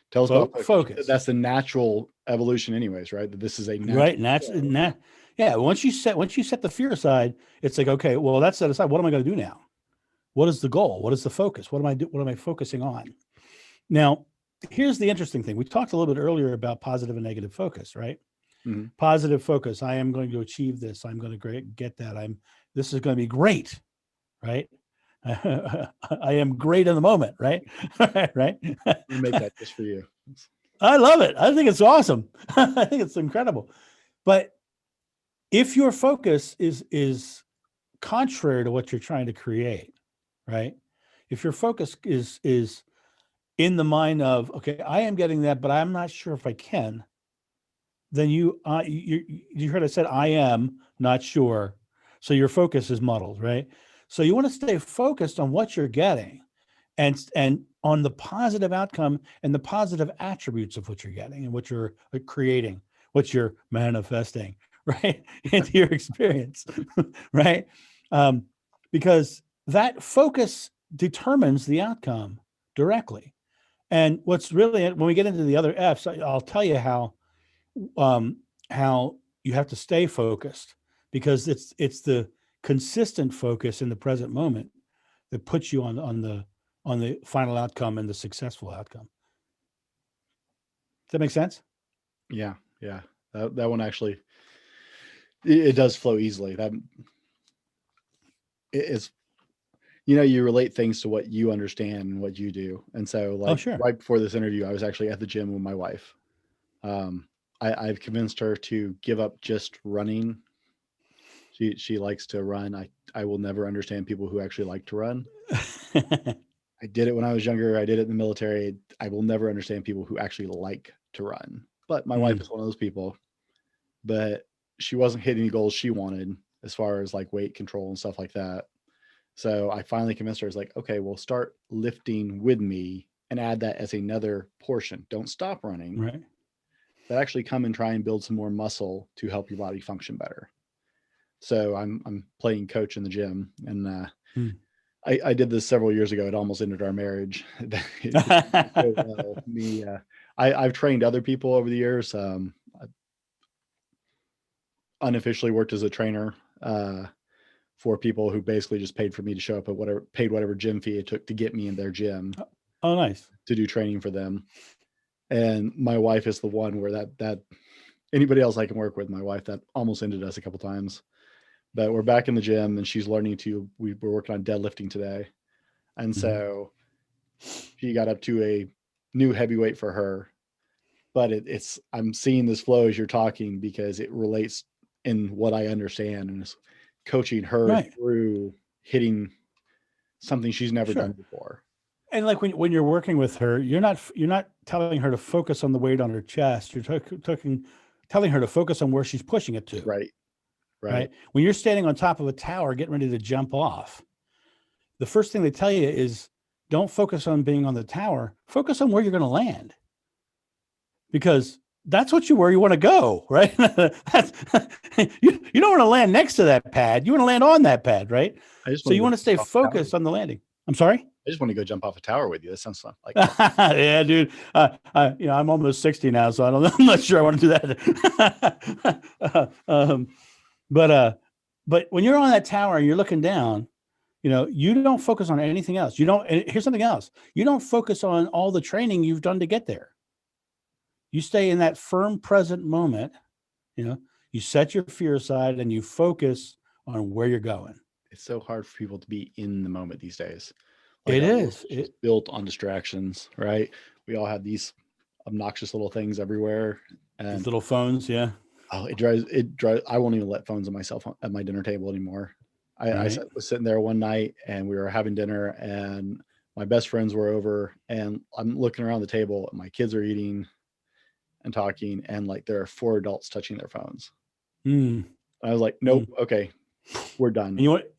Tell us about Focus. That's the natural evolution, anyways, right? That this is a natural. Right. And yeah. Once you set the fear aside, it's like, okay, well, that's set aside. What am I going to do now? What is the goal? What is the focus? What am I focusing on? Now, here's the interesting thing. We talked a little bit earlier about positive and negative focus, right? Mhm. Positive focus. I am going to achieve this. I'm going to get that. This is going to be great, right? I am great in the moment, right? Right. We make that just for you. I love it. I think it's awesome. I think it's incredible. But if your focus is contrary to what you're trying to create, right? If your focus is in the mind of, okay, I am getting that, but I'm not sure if I can, then you heard I said I am not sure. So your focus is muddled, right? So you want to stay focused on what you're getting and on the positive outcome and the positive attributes of what you're getting and what you're creating, what you're manifesting, right, into your experience, right? Because that focus determines the outcome directly. And what's really, when we get into the other F's, I'll tell you how you have to stay focused, because it's the consistent focus in the present moment that puts you on the final outcome and the successful outcome. Does that make sense? Yeah. That one actually, it does flow easily. That is, you relate things to what you understand and what you do. And so, like, Sure. right before this interview, I was actually at the gym with my wife. I've convinced her to give up just running. She likes to run. I will never understand people who actually like to run. I did it when I was younger. I did it in the military. I will never understand people who actually like to run. But my wife is one of those people. But she wasn't hitting the goals she wanted as far as like weight control and stuff like that. So I finally convinced her. I was like, okay, well, start lifting with me and add that as another portion. Don't stop running, Right. but actually come and try and build some more muscle to help your body function better. So I'm playing coach in the gym, and I did this several years ago. It almost ended our marriage. I've trained other people over the years. I unofficially worked as a trainer for people who basically just paid for me to show up at whatever gym fee it took to get me in their gym. Oh, nice. To do training for them. And my wife is the one where that anybody else I can work with, my wife, that almost ended us a couple times. But we're back in the gym and she's learning we're working on deadlifting today. And so she got up to a new heavyweight for her. But I'm seeing this flow as you're talking because it relates in what I understand, and it's coaching her through hitting something she's never done before. And like when you're working with her, you're not telling her to focus on the weight on her chest. You're telling her to focus on where she's pushing it to. Right. When you're standing on top of a tower, getting ready to jump off, the first thing they tell you is don't focus on being on the tower, focus on where you're going to land, because that's where you want to go, right? That's, you don't want to land next to that pad. You want to land on that pad, right? So you want to stay focused on the landing. I'm sorry? I just want to go jump off a tower with you. That sounds like yeah, dude. I'm almost 60 now, so I don't know. I'm not sure I want to do that. But when you're on that tower and you're looking down, you don't focus on anything else. Here's something else. You don't focus on all the training you've done to get there. You stay in that firm present moment. You set your fear aside and you focus on where you're going. It's so hard for people to be in the moment these days. It is. It's built on distractions, right? We all have these obnoxious little things everywhere, and these little phones. Yeah. Oh, it drives. I won't even let phones on myself at my dinner table anymore. I was sitting there one night and we were having dinner and my best friends were over and I'm looking around the table and my kids are eating and talking and like there are 4 adults touching their phones. I was like, nope. Okay. We're done. And you know what?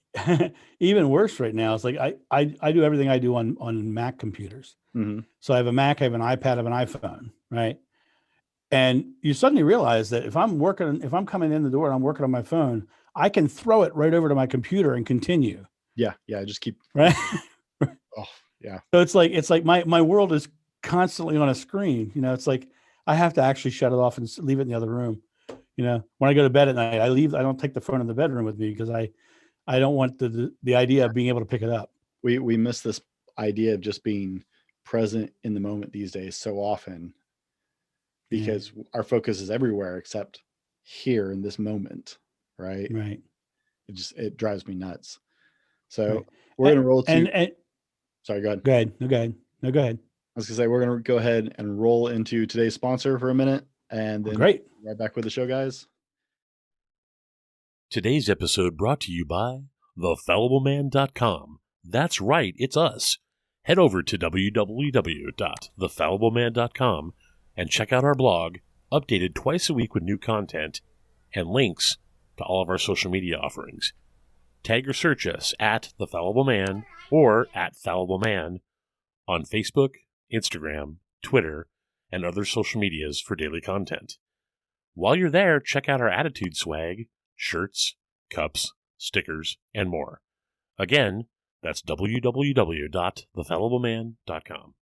Even worse right now. It's like, I do everything I do on Mac computers. Mm-hmm. So I have a Mac, I have an iPad, I have an iPhone, right? And you suddenly realize that if I'm coming in the door and I'm working on my phone, I can throw it right over to my computer and continue. Yeah. Just keep right. Oh yeah. So it's like my world is constantly on a screen. It's like I have to actually shut it off and leave it in the other room. When I go to bed at night, I don't take the phone in the bedroom with me because I don't want the idea of being able to pick it up. We miss this idea of just being present in the moment these days so often. Because our focus is everywhere except here in this moment, right? Right. It drives me nuts. So we're going to roll to. Sorry, go ahead. Go ahead. No, go ahead. I was going to say we're going to go ahead and roll into today's sponsor for a minute, and then right back with the show, guys. Today's episode brought to you by thefallibleman.com. That's right, it's us. Head over to www.thefallibleman.com and check out our blog, updated twice a week with new content, and links to all of our social media offerings. Tag or search us at The Fallible Man or at Fallible Man on Facebook, Instagram, Twitter, and other social medias for daily content. While you're there, check out our attitude swag, shirts, cups, stickers, and more. Again, that's www.thefallibleman.com.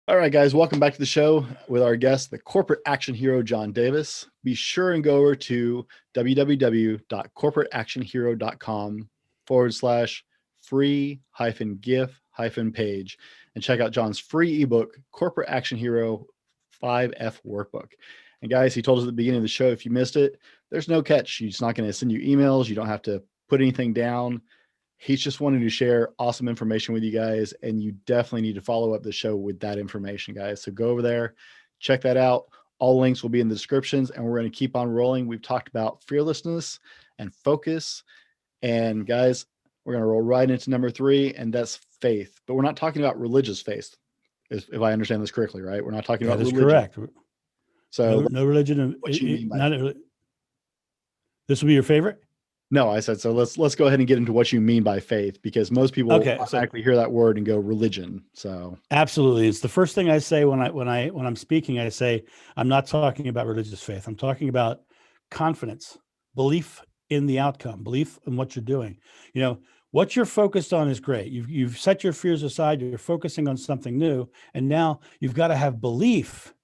All right, guys, welcome back to the show with our guest, the corporate action hero, John Davis. Be sure and go over to www.corporateactionhero.com/free-gift-page and check out John's free ebook, Corporate Action Hero 5F Workbook. And guys, he told us at the beginning of the show, if you missed it, there's no catch. He's not going to send you emails. You don't have to put anything down. He's just wanting to share awesome information with you guys, and you definitely need to follow up the show with that information, guys. So go over there, check that out. All links will be in the descriptions, and we're going to keep on rolling. We've talked about fearlessness and focus, and guys, we're going to roll right into number 3, and that's faith. But we're not talking about religious faith, if I understand this correctly, right? We're not talking about religion. That's correct. So no religion. What you mean by this will be your favorite? No, I said, so let's go ahead and get into what you mean by faith, because most people automatically hear that word and go religion. So absolutely. It's the first thing I say when I'm speaking. I say, I'm not talking about religious faith. I'm talking about confidence, belief in the outcome, belief in what you're doing. What you're focused on is great. You've set your fears aside. You're focusing on something new. And now you've got to have belief,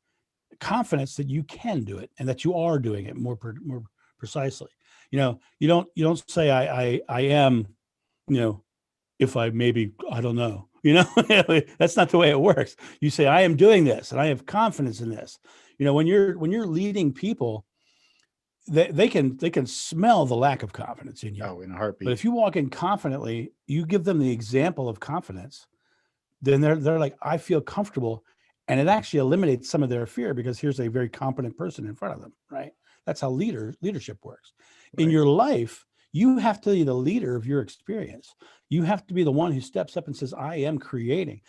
confidence that you can do it and that you are doing it more precisely. You don't say I am, if I maybe, I don't know, that's not the way it works. You say, I am doing this and I have confidence in this. When you're leading people, they can smell the lack of confidence in you. Oh, in a heartbeat. But if you walk in confidently, you give them the example of confidence, then they're like, I feel comfortable. And it actually eliminates some of their fear because here's a very competent person in front of them, right? That's how leadership works. Right. In your life, you have to be the leader of your experience. You have to be the one who steps up and says, I am creating.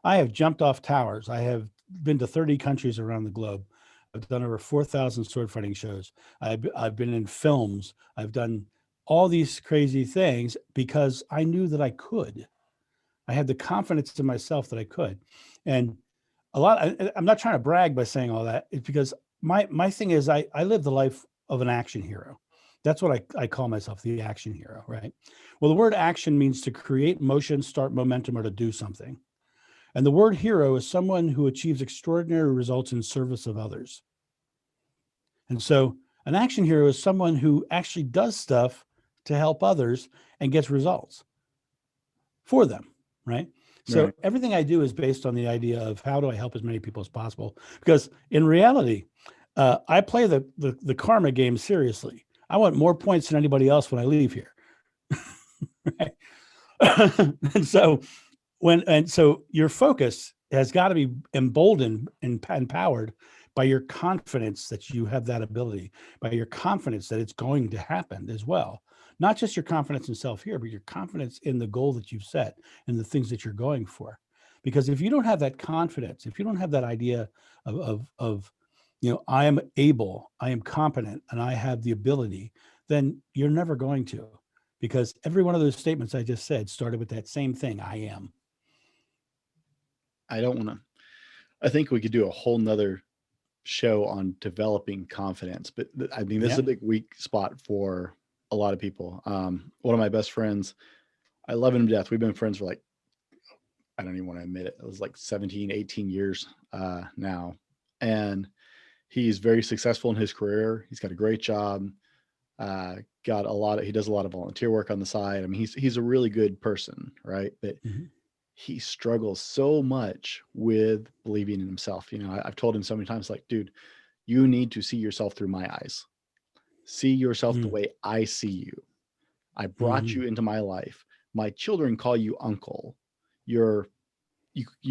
I have jumped off towers. I have been to 30 countries around the globe. I've done over 4,000 sword fighting shows. I've been in films. I've done all these crazy things because I knew that I could. I had the confidence in myself that I could. And I'm not trying to brag by saying all that. It's because my thing is I live the life of an action hero. That's what I call myself, the action hero, right? Well, the word action means to create motion, start momentum, or to do something. And the word hero is someone who achieves extraordinary results in service of others. And so an action hero is someone who actually does stuff to help others and gets results for them, right? So Right. everything I do is based on the idea of how do I help as many people as possible? Because in reality, I play the karma game seriously. I want more points than anybody else when I leave here. Right? and so your focus has got to be emboldened and empowered by your confidence that you have that ability, by your confidence that it's going to happen as well. Not just your confidence in self here, but your confidence in the goal that you've set and the things that you're going for. Because if you don't have that confidence, if you don't have that idea of I am able, I am competent, and I have the ability, then you're never going to. Because every one of those statements I just said started with that same thing, I am. I don't want to. I think we could do a whole nother show on developing confidence, but I mean, this is Yeah. a big weak spot for a lot of people. One of my best friends, I love him to death. We've been friends for like, I don't even want to admit it. It was like 17, 18 years now. And he's very successful in his career. He's got a great job. He does a lot of volunteer work on the side. I mean, he's a really good person, right? But Mhm. he struggles so much with believing in himself. I've told him so many times, like, dude, you need to see yourself through my eyes. See yourself the Mm. way I see you. I brought you Mhm. into my life. My children call you uncle. You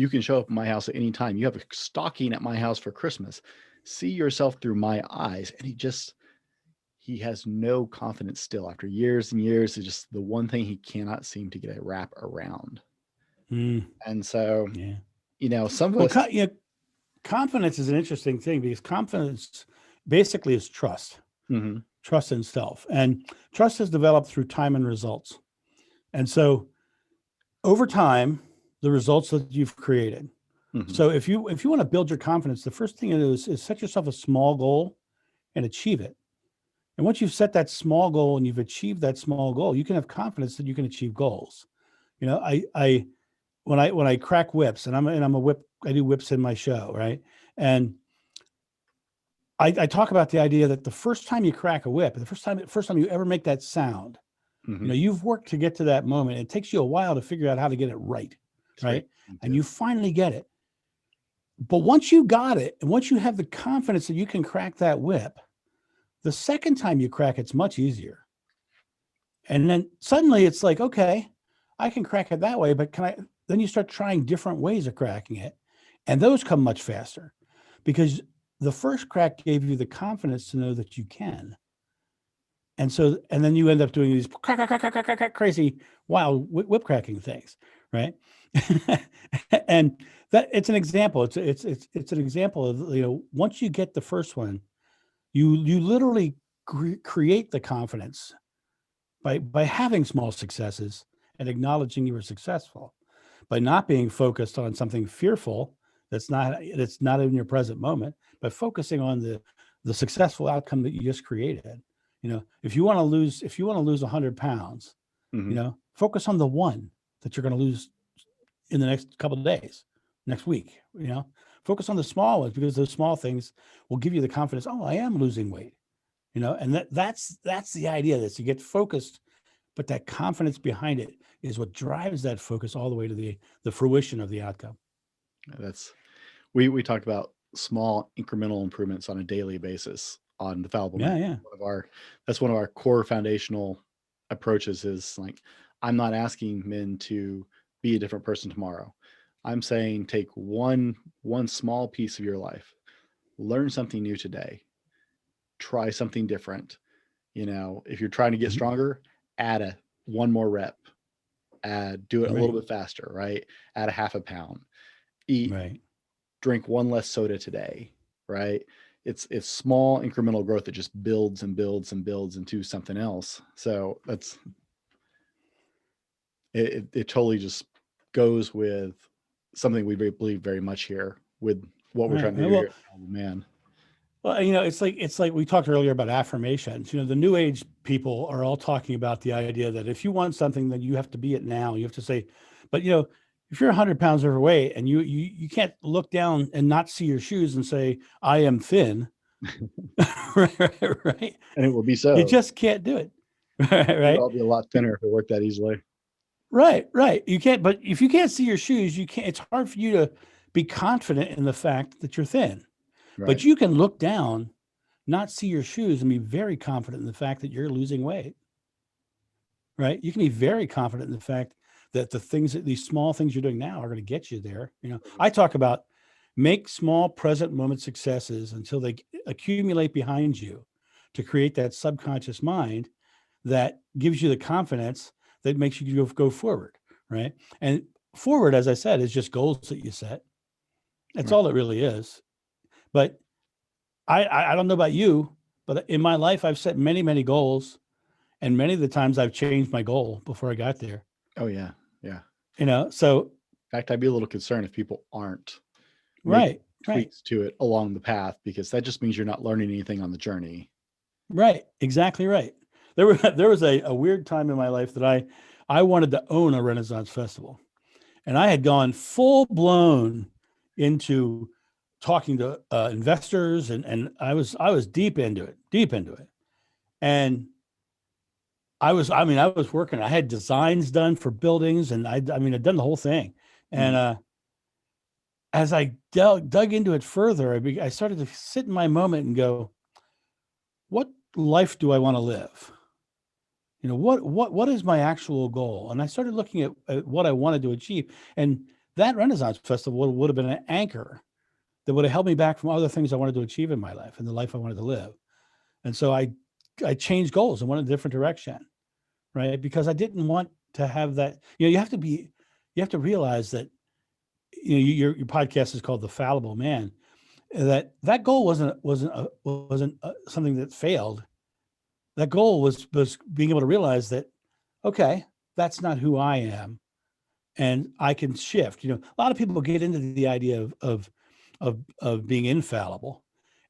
can show up at my house at any time. You have a stocking at my house for Christmas. See yourself through my eyes. And he has no confidence still after years and years. It's just the one thing he cannot seem to get a wrap around. Mm. And so, Yeah. some of Well, us. confidence is an interesting thing because confidence basically is trust, Mhm, trust in self. And trust is developed through time and results. And so over time, the results that you've created. mhm. So if you want to build your confidence, the first thing to do is set yourself a small goal and achieve it. And once you've set that small goal and you've achieved that small goal, you can have confidence that you can achieve goals. I when I crack whips, and I'm a whip, I do whips in my show, right? And I talk about the idea that the first time you crack a whip, the first time you ever make that sound, Mhm. you've worked to get to that moment. It takes you a while to figure out how to get it right, Straight right? And into you finally get it. But once you got it, and once you have the confidence that you can crack that whip, the second time you crack, it's much easier. And then suddenly it's like, okay, I can crack it that way, but then you start trying different ways of cracking it. And those come much faster because the first crack gave you the confidence to know that you can. And then you end up doing these crazy, wild whip cracking things, right? and that it's an example. It's an example of once you get the first one, you literally create the confidence by having small successes and acknowledging you were successful, by not being focused on something fearful that's not in your present moment, but focusing on the successful outcome that you just created. If you want to lose 100 pounds, Mhm. focus on the one that you're going to lose in the next couple of days, next week. Focus on the small ones because those small things will give you the confidence. Oh, I am losing weight. And that's the idea. That you get focused, but that confidence behind it is what drives that focus all the way to the fruition of the outcome. That's we talked about small incremental improvements on a daily basis on the Fallible Man. Yeah, yeah. That's one of our core foundational approaches is like, I'm not asking men to be a different person tomorrow. I'm saying take one small piece of your life, learn something new today, try something different. If you're trying to get Mhm. stronger, add one more rep, do it a little Right, bit faster, right? Add a half a pound, eat right. drink one less soda today, right? It's small incremental growth that just builds and builds and builds into something else. So it totally just goes with something we believe very much here with what we're Right. trying to do Well, here at Fallible Man. well, it's like we talked earlier about affirmations. The new age people are all talking about the idea that if you want something, then you have to be it now. You have to say, but if you're 100 pounds overweight and you can't look down and not see your shoes and say, I am thin, right? And it will be You so. just can't do it. We'd Right. all be a lot thinner if it worked that easily. Right. You can't, but if you can't see your shoes, you can't, it's hard for you to be confident in the fact that you're thin. Right. But you can look down, not see your shoes, and be very confident in the fact that you're losing weight. Right. You can be very confident in the fact that these small things you're doing now are going to get you there. I talk about make small present moment successes until they accumulate behind you to create that subconscious mind that gives you the confidence that makes you go forward. Right. And forward, as I said, is just goals that you set. That's Right. all it really is. But I don't know about you, but in my life, I've set many, many goals. And many of the times I've changed my goal before I got there. Oh, yeah. Yeah. So. In fact, I'd be a little concerned if people aren't Right. tweaks to it along the path, because that just means you're not learning anything on the journey. Right. Exactly right. There was a weird time in my life that I wanted to own a Renaissance festival. And I had gone full blown into talking to investors and I was deep into it. And I was working. I had designs done for buildings, and I'd done the whole thing. And as I dug into it further, I started to sit in my moment and go, "What life do I want to live? What is my actual goal?" And I started looking at what I wanted to achieve, and that Renaissance Festival would have been an anchor that would have held me back from other things I wanted to achieve in my life and the life I wanted to live. And so I changed goals and went in a different direction. Right. Because I didn't want to have that, you have to realize that, your podcast is called The Fallible Man, that goal wasn't something that failed. That goal was being able to realize that, okay, that's not who I am. And I can shift. A lot of people get into the idea of being infallible.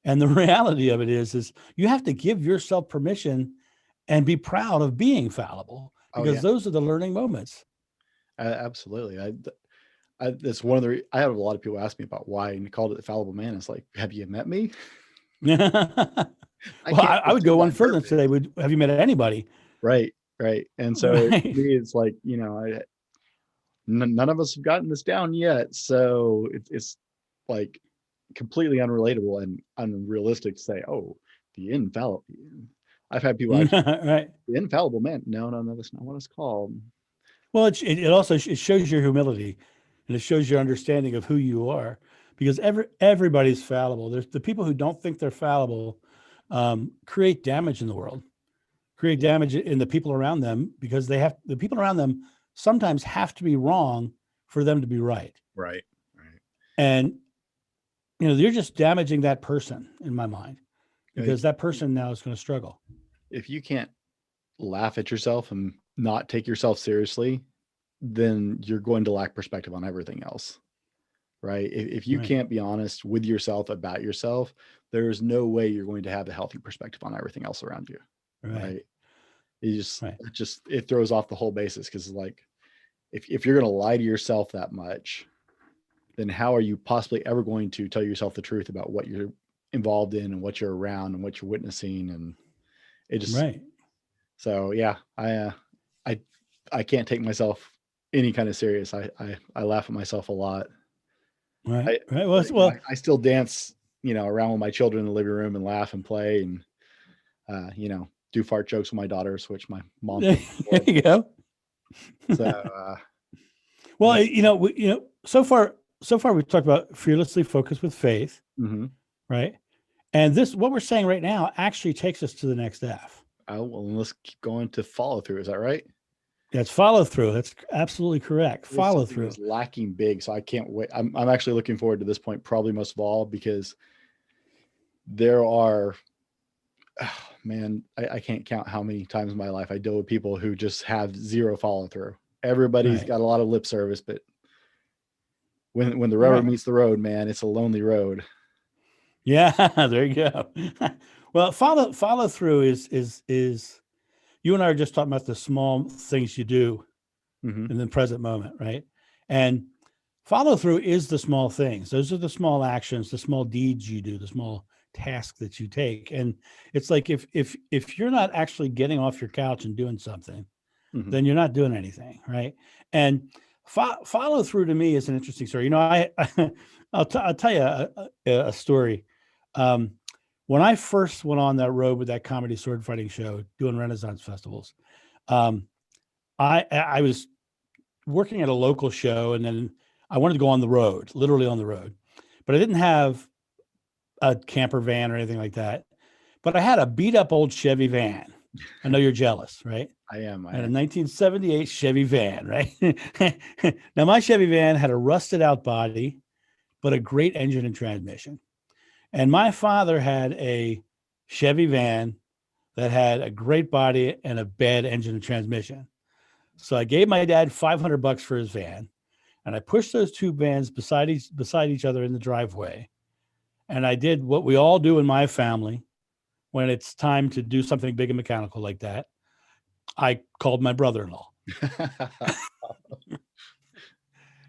And the reality of it is you have to give yourself permission and be proud of being fallible, because those are the learning moments. Absolutely. That's one of I have a lot of people ask me about why I called it The Fallible Man. It's like, have you met me? I would go one further and say, have you met anybody? Right. And so to me, it's like, none of us have gotten this down yet. So it's like completely unrelatable and unrealistic to say, oh, the infallible. I've had people actually, right. The infallible man. No, that's not what it's called. Well, it also shows your humility, and it shows your understanding of who you are, because everybody's fallible. There's the people who don't think they're fallible, create damage in the world, create damage in the people around them, because the people around them sometimes have to be wrong for them to be right. Right. And you're just damaging that person in my mind, because that person now is going to struggle. If you can't laugh at yourself and not take yourself seriously, then you're going to lack perspective on everything else. Right. If you can't be honest with yourself about yourself, there's no way you're going to have a healthy perspective on everything else around you. Right. It throws off the whole basis, because like, if you're going to lie to yourself that much, then how are you possibly ever going to tell yourself the truth about what you're involved in and what you're around and what you're witnessing? And it just, so yeah, I can't take myself any kind of serious. I laugh at myself a lot. Right. Well, I still dance, around with my children in the living room and laugh and play and, do fart jokes with my daughters, which my mom. There you go. So, well, so far we've talked about fearlessly focused with faith, right? And what we're saying right now actually takes us to the next F. Oh, well, let's keep going to follow through. Is that right? That's follow through. That's absolutely correct. Follow through is lacking big, so I can't wait. I'm actually looking forward to this point, probably most of all, because there are, I can't count how many times in my life I deal with people who just have zero follow through. Everybody's got a lot of lip service, but When the rubber Right. meets the road, man, it's a lonely road. Yeah, there you go. Well, follow through is you and I are just talking about the small things you do Hmm. in the present moment, right? And follow through is the small things. Those are the small actions, the small deeds you do, the small tasks that you take. And it's like if you're not actually getting off your couch and doing something, Hmm. then you're not doing anything, right? And follow through to me is an interesting story. You know, I'll tell you a story. Um, when I first went on that road with that comedy sword fighting show, doing Renaissance festivals, um, I was working at a local show, and then I wanted to go on the road, literally on the road, but I didn't have a camper van or anything like that. But I had a beat up old Chevy van. I know you're jealous, right? I am. I had a 1978 Chevy van, right? Now, my Chevy van had a rusted out body, but a great engine and transmission. And my father had a Chevy van that had a great body and a bad engine and transmission. So I gave my dad $500 for his van, and I pushed those two vans beside each other in the driveway. And I did what we all do in my family when it's time to do something big and mechanical like that. I called my brother-in-law.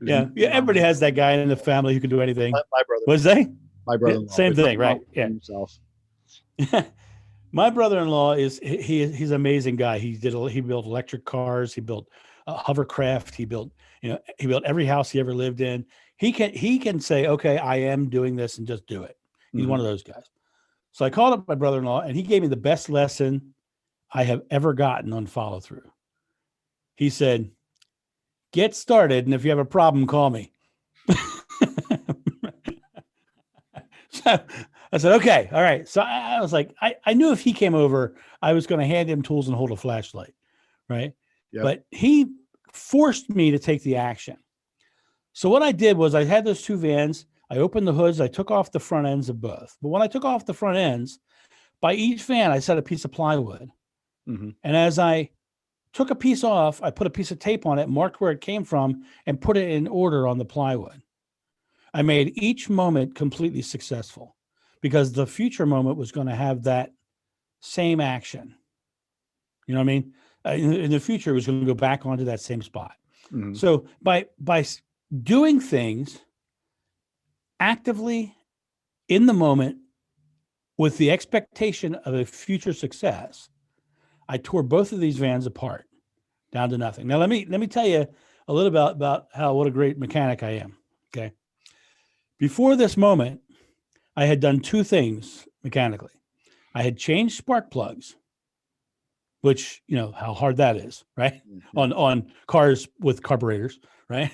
Yeah, everybody has that guy in the family who can do anything. My brother. Was they? My brother-in-law. Same thing, right? Yeah. Himself. My brother-in-law he's an amazing guy. He built electric cars. He built hovercraft. He built every house he ever lived in. He can say, okay, I am doing this, and just do it. He's one of those guys. So I called up my brother-in-law, and he gave me the best lesson I have ever gotten on follow through. He said, "Get started, and if you have a problem, call me." So I said, okay, all right. So I was like, I knew if he came over, I was going to hand him tools and hold a flashlight, right? Yep. But he forced me to take the action. So what I did was I had those two vans. I opened the hoods. I took off the front ends of both. But when I took off the front ends, by each van, I set a piece of plywood. Mm-hmm. And as I took a piece off, I put a piece of tape on it, marked where it came from, and put it in order on the plywood. I made each moment completely successful because the future moment was going to have that same action. You know what I mean? In the future, it was going to go back onto that same spot. Mm-hmm. So by doing things actively in the moment with the expectation of a future success, I tore both of these vans apart down to nothing. Now, let me tell you a little about what a great mechanic I am. Okay. Before this moment, I had done two things mechanically. I had changed spark plugs, which, you know, how hard that is, right? Mm-hmm. On cars with carburetors, right?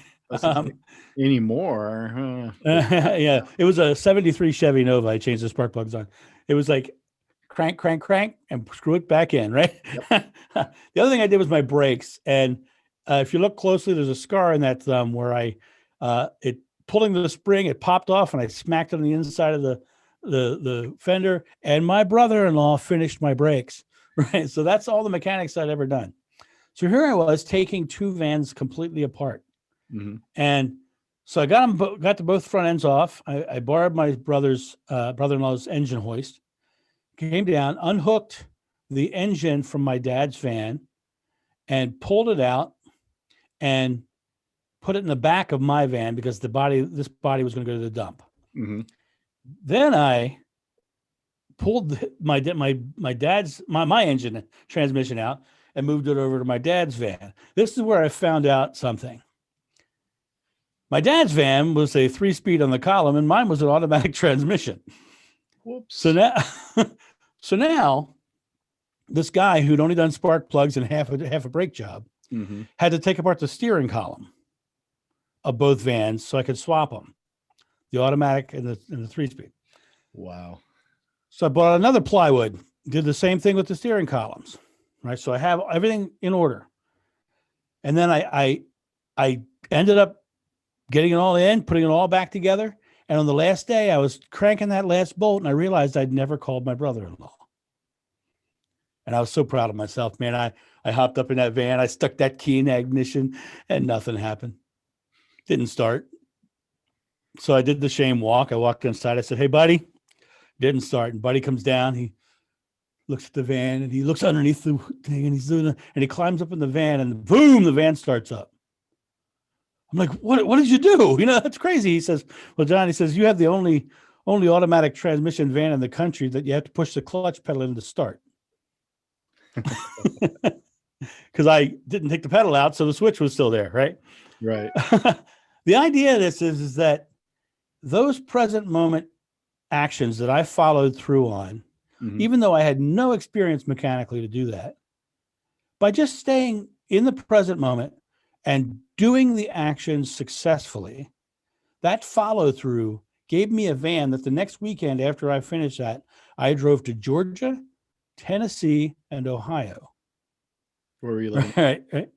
Anymore. Yeah, it was a 73 Chevy Nova. I changed the spark plugs on. It was like crank, crank, crank, and screw it back in, right? Yep. The other thing I did was my brakes. And if you look closely, there's a scar in that thumb where it pulling the spring, it popped off, and I smacked it on the inside of the fender. And my brother-in-law finished my brakes, right? So that's all the mechanics I'd ever done. So here I was taking two vans completely apart. Mm-hmm. And so I got the both front ends off. I borrowed my brother-in-law's engine hoist, came down, unhooked the engine from my dad's van, and pulled it out and put it in the back of my van because this body was going to go to the dump. Mm-hmm. Then I pulled my engine transmission out and moved it over to my dad's van. This is where I found out something. My dad's van was a 3-speed on the column, and mine was an automatic transmission. Whoops. So now, this guy who'd only done spark plugs and half a brake job Mm-hmm. had to take apart the steering column of both vans so I could swap them, the automatic and the 3-speed. Wow. So I bought another plywood, did the same thing with the steering columns, right? So I have everything in order. And then I ended up getting it all in, putting it all back together. And on the last day, I was cranking that last bolt, and I realized I'd never called my brother-in-law. And I was so proud of myself, man. I hopped up in that van, I stuck that key in the ignition, and nothing happened. Didn't start. So I did the shame walk. I walked inside. I said, "Hey, buddy." Didn't start. And buddy comes down. He looks at the van and he looks underneath the thing and he's doing it, and he climbs up in the van and boom, the van starts up. I'm like, what did you do? That's crazy. He says, "Well, John," he says, "you have the only automatic transmission van in the country that you have to push the clutch pedal in to start." Because I didn't take the pedal out, so the switch was still there, right? Right. The idea of this is that those present moment actions that I followed through on, even though I had no experience mechanically to do that, by just staying in the present moment and doing the actions successfully, that follow through gave me a van that the next weekend after I finished that, I drove to Georgia, Tennessee, and Ohio. Where were you living? Right.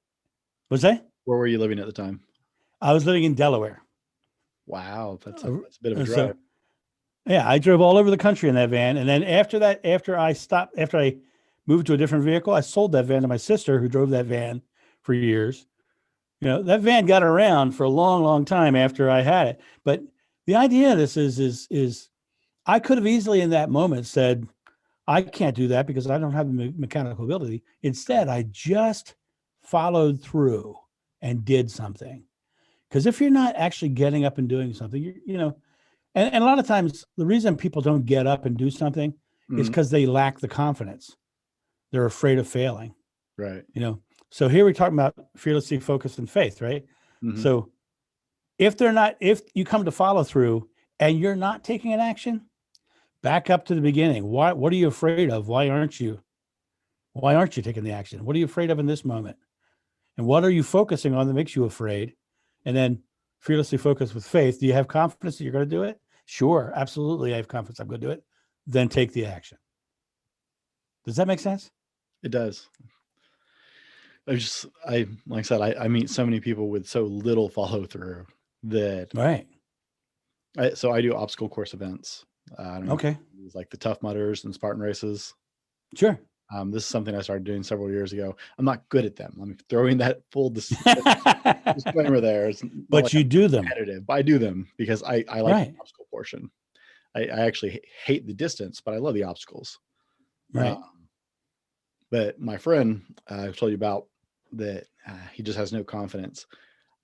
Was that? Where were you living at the time? I was living in Delaware. Wow, that's a bit of a drive. So, yeah, I drove all over the country in that van. And then after I moved to a different vehicle, I sold that van to my sister, who drove that van for years. That van got around for a long, long time after I had it. But the idea of this is I could have easily in that moment said, I can't do that because I don't have the mechanical ability. Instead, I just followed through and did something. Because if you're not actually getting up and doing something, and a lot of times the reason people don't get up and do something is because they lack the confidence. They're afraid of failing. Right. So here we're talking about fearlessly focused and faith, right? So if you come to follow through and you're not taking an action, back up to the beginning. What are you afraid of? Why aren't you taking the action? What are you afraid of in this moment? And what are you focusing on that makes you afraid? And then fearlessly focused with faith. Do you have confidence that you're going to do it? Sure, absolutely. I have confidence I'm going to do it. Then take the action. Does that make sense? It does. Like I said, I meet so many people with so little follow through that. Right. So I do obstacle course events. I don't know. Okay. It's like the Tough Mudders and Spartan races. Sure. This is something I started doing several years ago. I'm not good at them. I'm throwing that full disclaimer there. But you do them. Competitive, but I do them because I like Right. the obstacle portion. I actually hate the distance, but I love the obstacles. Right. But my friend I told you about that, he just has no confidence.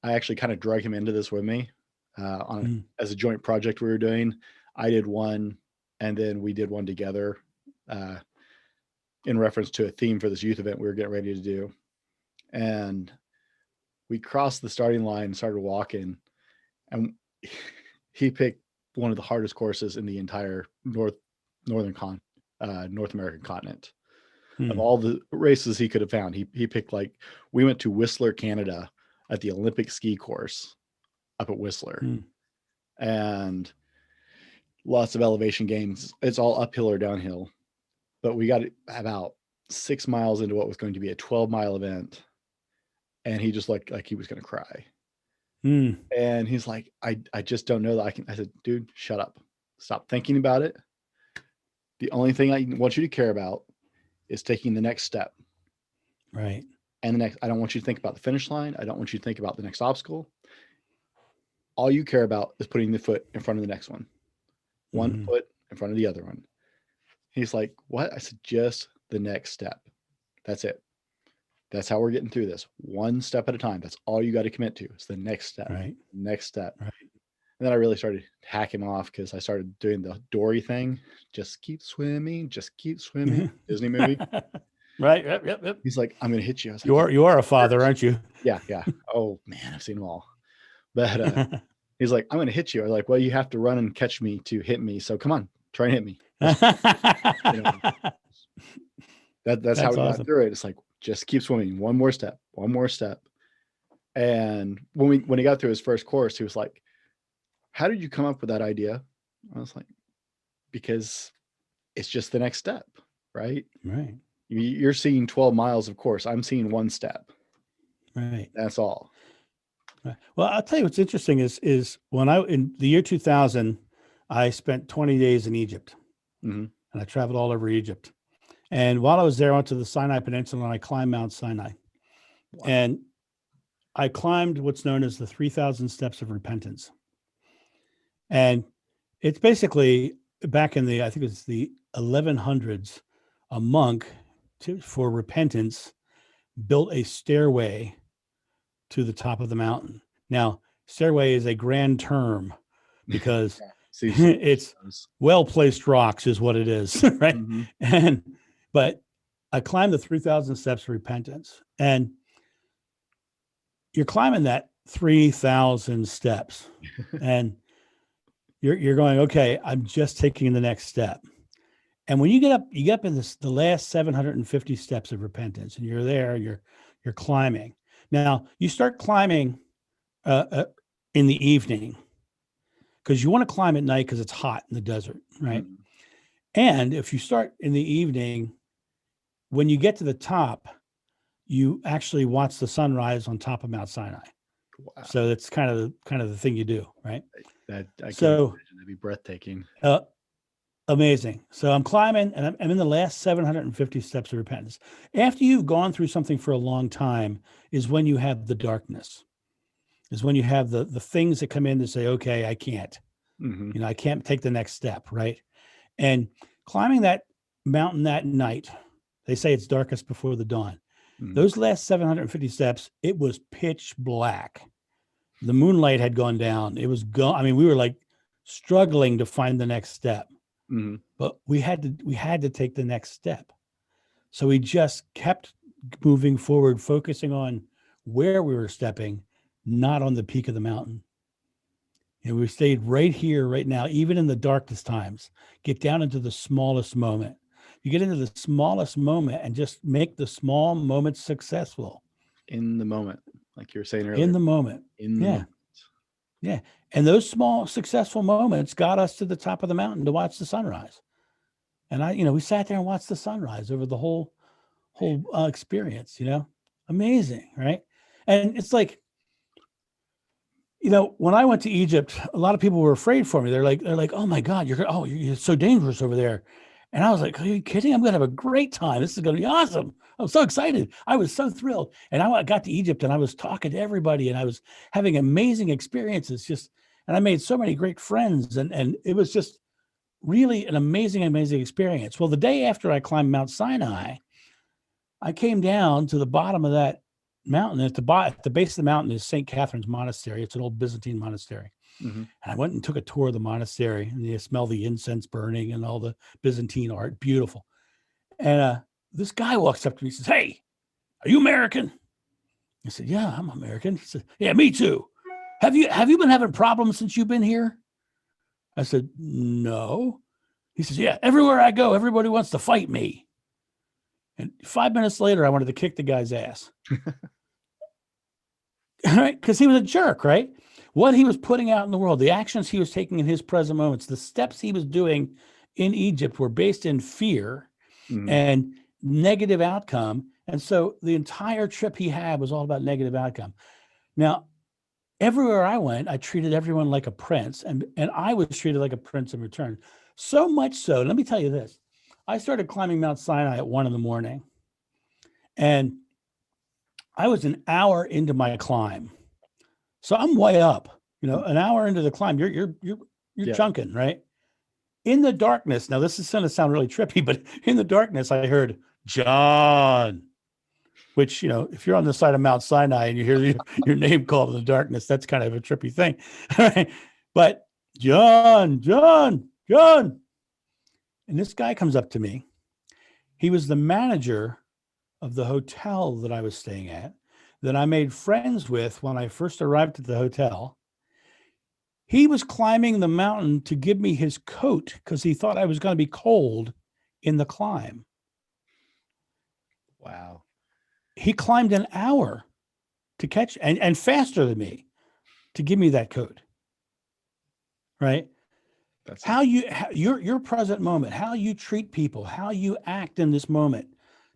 I actually kind of drug him into this with me as a joint project we were doing. I did one, and then we did one together in reference to a theme for this youth event we were getting ready to do. And we crossed the starting line and started walking, and he picked one of the hardest courses in the entire North American continent. Of all the races he could have found, he picked, like, we went to Whistler, Canada at the Olympic ski course up at Whistler. And lots of elevation gains. It's all uphill or downhill. But we got about 6 miles into what was going to be a 12-mile event, and he just looked like he was going to cry. And he's like, I just don't know that I can. I said, dude, shut up. Stop thinking about it. The only thing I want you to care about is taking the next step. Right. And I don't want you to think about the finish line. I don't want you to think about the next obstacle. All you care about is putting the foot in front of the next one. One foot in front of the other one. He's like, what? I said, just the next step. That's it. That's how we're getting through this. One step at a time. That's all you got to commit to. It's the next step. Right. Next step. Right. And then I really started hacking off because I started doing the Dory thing. Just keep swimming. Just keep swimming. Disney movie. Right. Yep. He's like, I'm going to hit you. I was like, you are a father, aren't you? Yeah. Oh man, I've seen them all. But he's like, I'm going to hit you. I was like, well, you have to run and catch me to hit me. So come on, try and hit me. That's how we got through it. It's like, just keep swimming. One more step. And when he got through his first course, he was like, how did you come up with that idea? I was like, because it's just the next step, right? Right. You're seeing 12 miles of course. I'm seeing one step. Right. That's all. Right. Well, I'll tell you what's interesting is when in the year 2000, I spent 20 days in Egypt, and I traveled all over Egypt. And while I was there, I went to the Sinai Peninsula and I climbed Mount Sinai. Wow. And I climbed what's known as the 3,000 steps of repentance. And it's basically back in I think it's the 1100s, a monk for repentance built a stairway to the top of the mountain. Now, stairway is a grand term because it's well-placed rocks is what it is, right? Mm-hmm. But I climbed the 3,000 steps of repentance, and you're climbing that 3,000 steps, and you're going, okay, I'm just taking the next step. And when you get up in the last 750 steps of repentance, and you're there, you're climbing. Now you start climbing in the evening because you want to climb at night because it's hot in the desert, right? Mm-hmm. And if you start in the evening, when you get to the top, you actually watch the sunrise on top of Mount Sinai. Wow. So that's kind of the thing you do, right? I can't imagine. That'd be breathtaking. Amazing. So I'm climbing, and I'm in the last 750 steps of repentance. After you've gone through something for a long time is when you have the darkness, is when you have the things that come in to say, okay, I can't, mm-hmm. I can't take the next step, right? And climbing that mountain that night, they say it's darkest before the dawn. Mm-hmm. Those last 750 steps, it was pitch black. The moonlight had gone down. It was gone. I mean, we were like struggling to find the next step. Mm-hmm. But we had to take the next step. So we just kept moving forward, focusing on where we were stepping, not on the peak of the mountain. And we stayed right here, right now, even in the darkest times. Get down into the smallest moment. You get into the smallest moment and just make the small moments successful. In the moment, like you were saying earlier. In the moment. Yeah. And those small successful moments got us to the top of the mountain to watch the sunrise. And we sat there and watched the sunrise over the whole experience, amazing. Right. And it's like, when I went to Egypt, a lot of people were afraid for me. They're like, oh my God, you're so dangerous over there. And I was like, are you kidding? I'm going to have a great time. This is going to be awesome. I'm so excited. I was so thrilled. And I got to Egypt and I was talking to everybody and I was having amazing experiences and I made so many great friends and it was just really an amazing experience. Well, the day after I climbed Mount Sinai, I came down to the bottom of that mountain. At the base of the mountain is St. Catherine's Monastery. It's an old Byzantine monastery. Mm-hmm. And I went and took a tour of the monastery and you smell the incense burning and all the Byzantine art. Beautiful. And this guy walks up to me and says, "Hey, are you American?" I said, "Yeah, I'm American." He said, "Yeah, me too. Have you been having problems since you've been here?" I said, "No." He says, "Yeah, everywhere I go, everybody wants to fight me." And 5 minutes later, I wanted to kick the guy's ass. Right? Because he was a jerk, right? What he was putting out in the world, the actions he was taking in his present moments, the steps he was doing in Egypt were based in fear and negative outcome. And so the entire trip he had was all about negative outcome. Now, everywhere I went, I treated everyone like a prince, and I was treated like a prince in return. So much so, let me tell you this. I started climbing Mount Sinai at 1 a.m. and I was an hour into my climb. So I'm way up, an hour into the climb, you're chunking, right? In the darkness. Now this is going to sound really trippy, but in the darkness, I heard John, which, if you're on the side of Mount Sinai and you hear your name called in the darkness, that's kind of a trippy thing. Right? But John. And this guy comes up to me. He was the manager of the hotel that I was staying at, that I made friends with when I first arrived at the hotel. He was climbing the mountain to give me his coat because he thought I was going to be cold in the climb. Wow. He climbed an hour to catch and faster than me to give me that coat. Right? That's how your present moment, how you treat people, how you act in this moment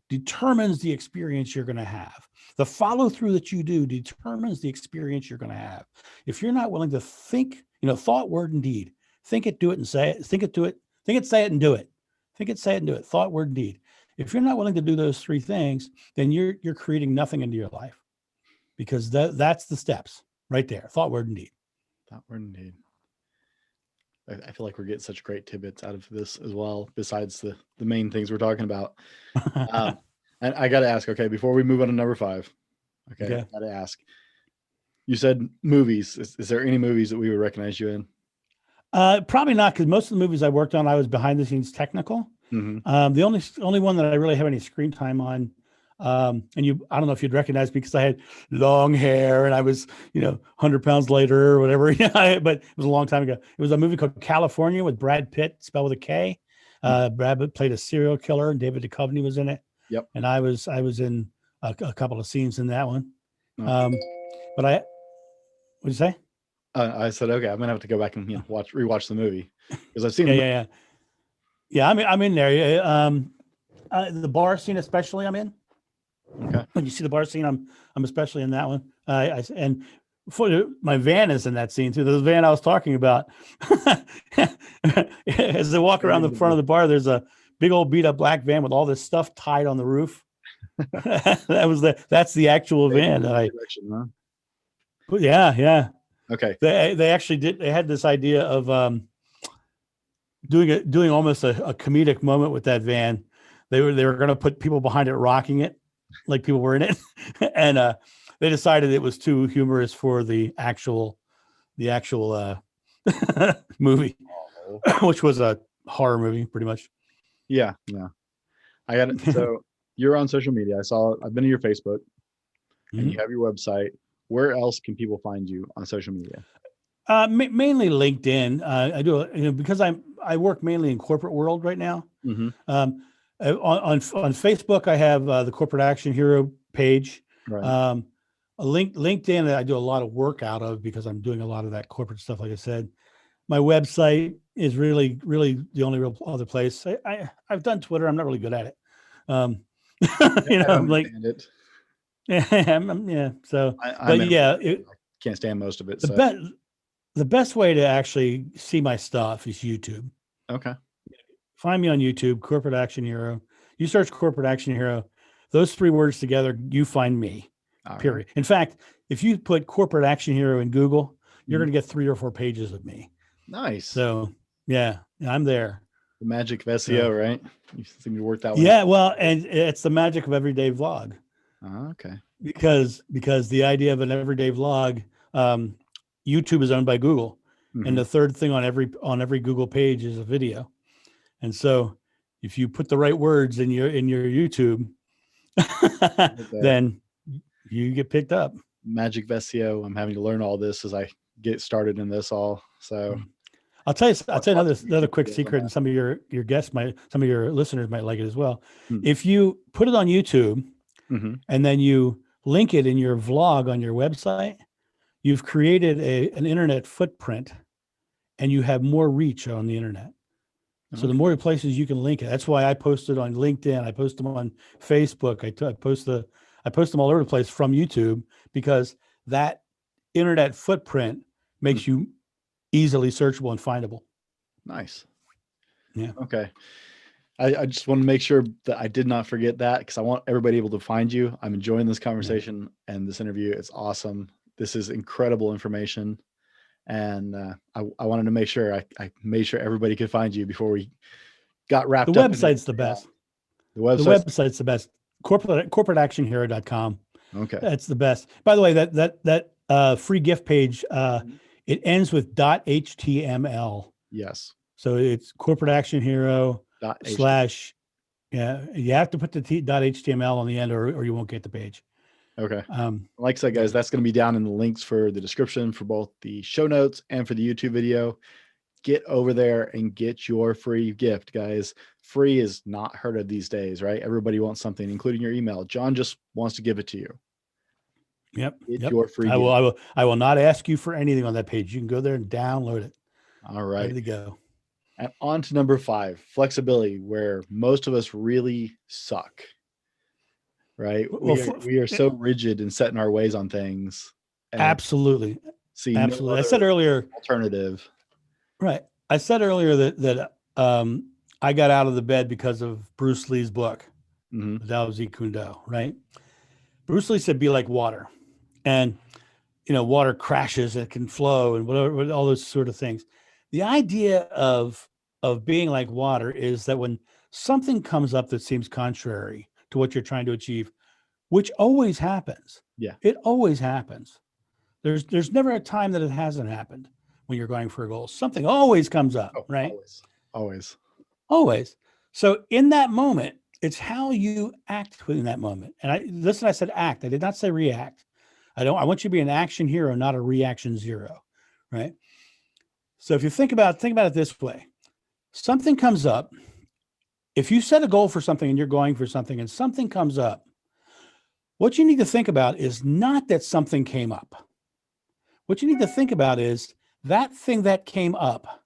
determines the experience you're going to have. The follow through that you do determines the experience you're going to have. If you're not willing to think, thought, word, and deed, think it, do it, and say it, think it, do it, think it, say it, and do it. Think it, say it, and do it. Thought, word, and deed. If you're not willing to do those 3 things, then you're creating nothing into your life, because that's the steps right there. Thought, word, and deed. Thought, word, and deed. I feel like we're getting such great tidbits out of this as well, besides the main things we're talking about. And I got to ask, okay, before we move on to number 5, okay, I got to ask. You said movies. Is there any movies that we would recognize you in? Probably not, because most of the movies I worked on, I was behind the scenes technical. Mm-hmm. The only one that I really have any screen time on, and I don't know if you'd recognize me because I had long hair and I was, 100 pounds lighter or whatever. But it was a long time ago. It was a movie called California with Brad Pitt, spelled with a K. Brad Pitt played a serial killer, and David Duchovny was in it. Yep. And I was in a couple of scenes in that one. Okay. But what'd you say? I said, okay, I'm gonna have to go back and rewatch the movie because I've seen. Yeah. I'm in there. The bar scene, especially, I'm in. Okay. When you see the bar scene, I'm especially in that one. And my van is in that scene too. The van I was talking about. As they walk around the front of the bar, there's a big old beat up black van with all this stuff tied on the roof. That's the actual van that I. Huh? Yeah. Okay. They actually did. They had this idea of doing almost a comedic moment with that van. They were going to put people behind it rocking it, like people were in it, and they decided it was too humorous for the actual movie, which was a horror movie, pretty much. Yeah. I got it. So you're on social media. I've been to your Facebook, and you have your website. Where else can people find you on social media? Mainly LinkedIn. I do, because I work mainly in corporate world right now. Mm-hmm. On Facebook, I have the Corporate Action Hero page. Right. LinkedIn, I do a lot of work out of because I'm doing a lot of that corporate stuff. Like I said, my website is really, really the only real other place. I've done Twitter. I'm not really good at it. I'm like, it. yeah. So, I can't stand most of it. The best way to actually see my stuff is YouTube. Okay. Find me on YouTube, Corporate Action Hero. You search Corporate Action Hero, those 3 words together, you find me. Period. Right. In fact, if you put Corporate Action Hero in Google, you're going to get 3 or 4 pages of me. Nice. So yeah, I'm there. The magic of SEO, right? You seem to work that way. Yeah, well, and it's the magic of everyday vlog. Okay. Because the idea of an everyday vlog, YouTube is owned by Google, and the third thing on every Google page is a video. And so, if you put the right words in your YouTube, then you get picked up. Magic of SEO. I'm having to learn all this as I get started in this all. So, I'll tell you another quick secret, and some of your guests some of your listeners might like it as well. If you put it on YouTube, and then you link it in your vlog on your website, you've created an internet footprint, and you have more reach on the internet. So the more places you can link it. That's why I post it on LinkedIn. I post them on Facebook. I post them all over the place from YouTube, because that internet footprint makes you easily searchable and findable. Nice. Yeah. Okay. I just want to make sure that I did not forget that, because I want everybody able to find you. I'm enjoying this conversation and this interview. It's awesome. This is incredible information. And I wanted to make sure I made sure everybody could find you before we got wrapped up. The website's the best. The website's the best. Corporateactionhero.com. Okay. That's the best. By the way, that free gift page, it ends with .html. Yes. So it's Corporate Action Hero / you have to put the .html on the end, or you won't get the page. Okay. Like I said, guys, that's going to be down in the links for the description for both the show notes and for the YouTube video. Get over there and get your free gift, guys. Free is not heard of these days, right? Everybody wants something, including your email. John just wants to give it to you. Yep. Get your free gift. I will not ask you for anything on that page. You can go there and download it. All right. Ready to go. And on to number 5, flexibility, where most of us really suck. Right. We are so rigid and set in our ways on things. Absolutely. Absolutely. No, I said earlier, alternative. Right. I said earlier that I got out of the bed because of Bruce Lee's book, Dao Zi Kundo, right? Bruce Lee said, be like water. And, water crashes, it can flow and whatever, all those sort of things. the idea of being like water is that when something comes up that seems contrary to what you're trying to achieve, which always happens, Yeah. it always happens. There's never a time that it hasn't happened when you're going for a goal. Something always comes up, Oh, right? always. Always. So in that moment, it's how you act within that moment. And I said act. I did not say react. I want you to be an action hero, not a reaction zero, right? So if you think about it this way, something comes up. If you set a goal for something and you're going for something and something comes up, what you need to think about is not that something came up. What you need to think about is that thing that came up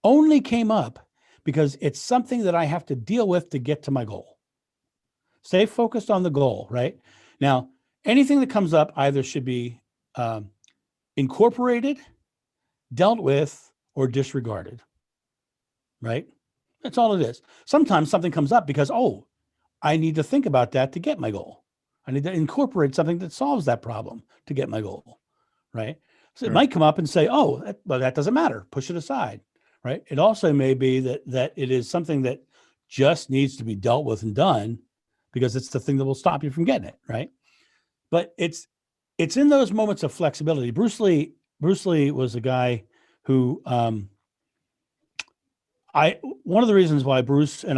only came up because it's something that I have to deal with to get to my goal. Stay focused on the goal, right? Now, anything that comes up either should be incorporated, dealt with, or disregarded, right? That's all it is. Sometimes something comes up because, oh, I need to think about that to get my goal. I need to incorporate something that solves that problem to get my goal, right? So it might come up and say, oh, that doesn't matter. Push it aside, right? It also may be that it is something that just needs to be dealt with and done because it's the thing that will stop you from getting it, right? But it's in those moments of flexibility. Bruce Lee was a guy who one of the reasons why Bruce is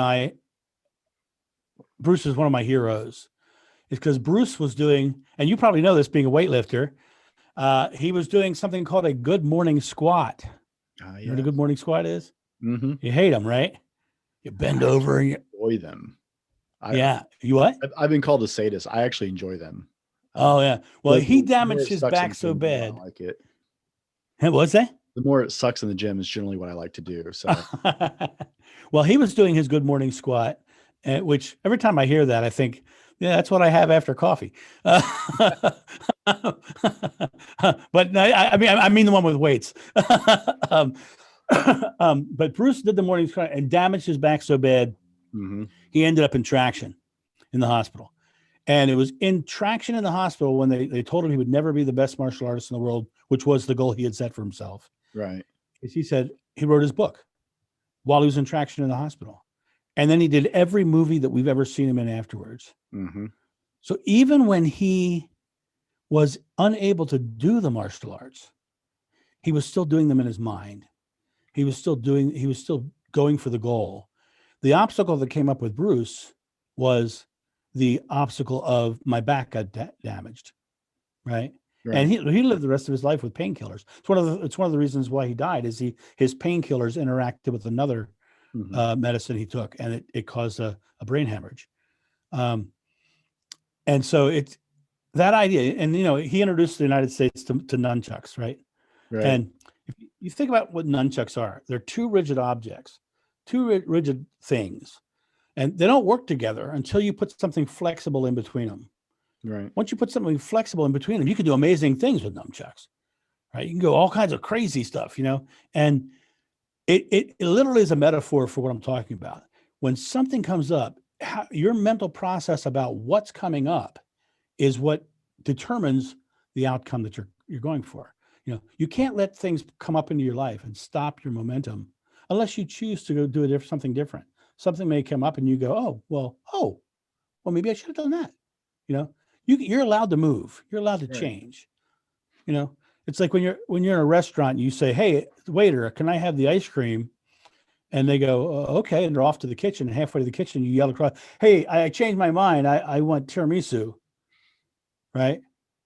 one of my heroes is because Bruce was doing, and you probably know this being a weightlifter, he was doing something called a good morning squat. You know what a good morning squat is? Mm-hmm. You hate them, right? You bend over and you enjoy them. You what? I've been called a sadist. I actually enjoy them. Oh yeah. Well, he damaged his back so bad. I like it. What's that? The more it sucks in the gym is generally what I like to do. So, well, he was doing his good morning squat, which every time I hear that, I think, yeah, that's what I have after coffee. But I mean the one with weights. But Bruce did the morning squat and damaged his back so bad, he ended up in traction in the hospital. And it was in traction in the hospital when they told him he would never be the best martial artist in the world, which was the goal he had set for himself. Right. He said he wrote his book while he was in traction in the hospital. And then he did every movie that we've ever seen him in afterwards. Mm-hmm. So even when he was unable to do the martial arts, he was still doing them in his mind. He was still going for the goal. The obstacle that came up with Bruce was the obstacle of my back got damaged, right? And he lived the rest of his life with painkillers. It's one of the reasons why he died is his painkillers interacted with another medicine he took, and it caused a brain hemorrhage. And so it's that idea, and he introduced the United States to nunchucks, right? And if you think about what nunchucks are, they're two rigid objects, two rigid things, and they don't work together until you put something flexible in between them. Right. Once you put something flexible in between them, you can do amazing things with nunchucks, right? You can go all kinds of crazy stuff, and it literally is a metaphor for what I'm talking about. When something comes up, your mental process about what's coming up is what determines the outcome that you're going for. You can't let things come up into your life and stop your momentum unless you choose to go do something different. Something may come up and you go, well, maybe I should have done that. You're allowed to move. You're allowed to change. It's like when you're in a restaurant and you say, hey, waiter, can I have the ice cream? And they go, okay. And they're off to the kitchen, and halfway to the kitchen, you yell across, hey, I changed my mind. I want tiramisu, right?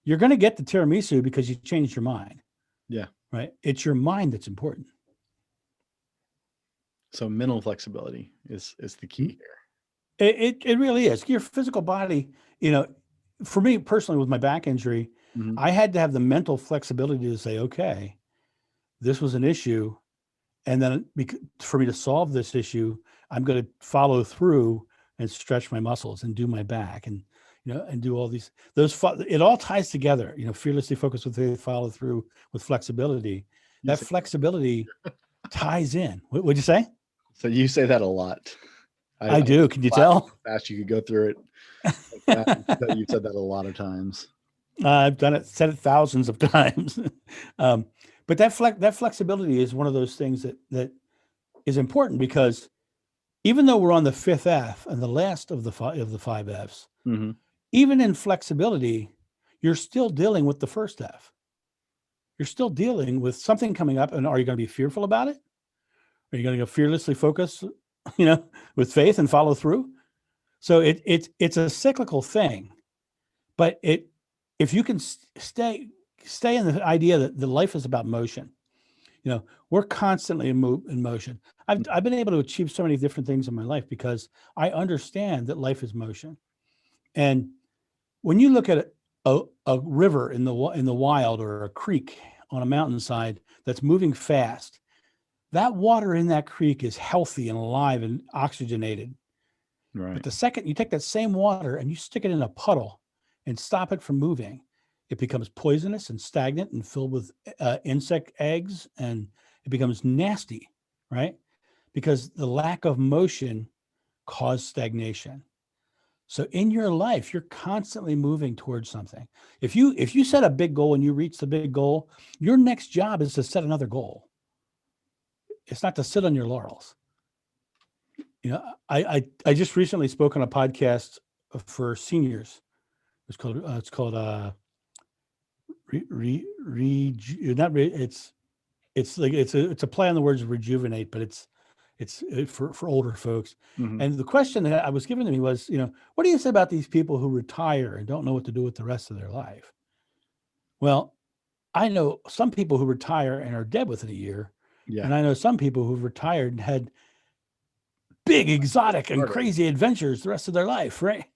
You're going to get the tiramisu because you changed your mind. Yeah. Right. It's your mind that's important. So mental flexibility is the key here. It really is. Your physical body, for me personally, with my back injury, I had to have the mental flexibility to say, okay, this was an issue. And then for me to solve this issue, I'm going to follow through and stretch my muscles and do my back and do all it all ties together, fearlessly focused with faith, follow through with flexibility. That flexibility ties in. What'd you say? So you say that a lot. I do. Can you tell? How fast you could go through it. You've said that a lot of times. I've said it thousands of times. But But that flexibility is one of those things that is important, because even though we're on the fifth F and the last of the five Fs, Mm-hmm. even in flexibility, you're still dealing with the first F. You're still dealing with something coming up, and are you going to be fearful about it? Are you going to go fearlessly focus, with faith and follow through? So it's a cyclical thing, but if you can stay in the idea that the life is about motion, we're constantly in motion. I've been able to achieve so many different things in my life because I understand that life is motion. And when you look at a river in the wild, or a creek on a mountainside that's moving fast, that water in that creek is healthy and alive and oxygenated. Right. But the second you take that same water and you stick it in a puddle and stop it from moving, it becomes poisonous and stagnant and filled with insect eggs, and it becomes nasty, right? Because the lack of motion caused stagnation. So in your life, you're constantly moving towards something. If you set a big goal and you reach the big goal, your next job is to set another goal. It's not to sit on your laurels. I just recently spoke on a podcast for seniors. It's called it's a play on the words rejuvenate, but it's for older folks. Mm-hmm. And the question that I was given to me was, what do you say about these people who retire and don't know what to do with the rest of their life? Well, I know some people who retire and are dead within a year. Yeah. And I know some people who've retired and had big, exotic, and crazy adventures the rest of their life, right?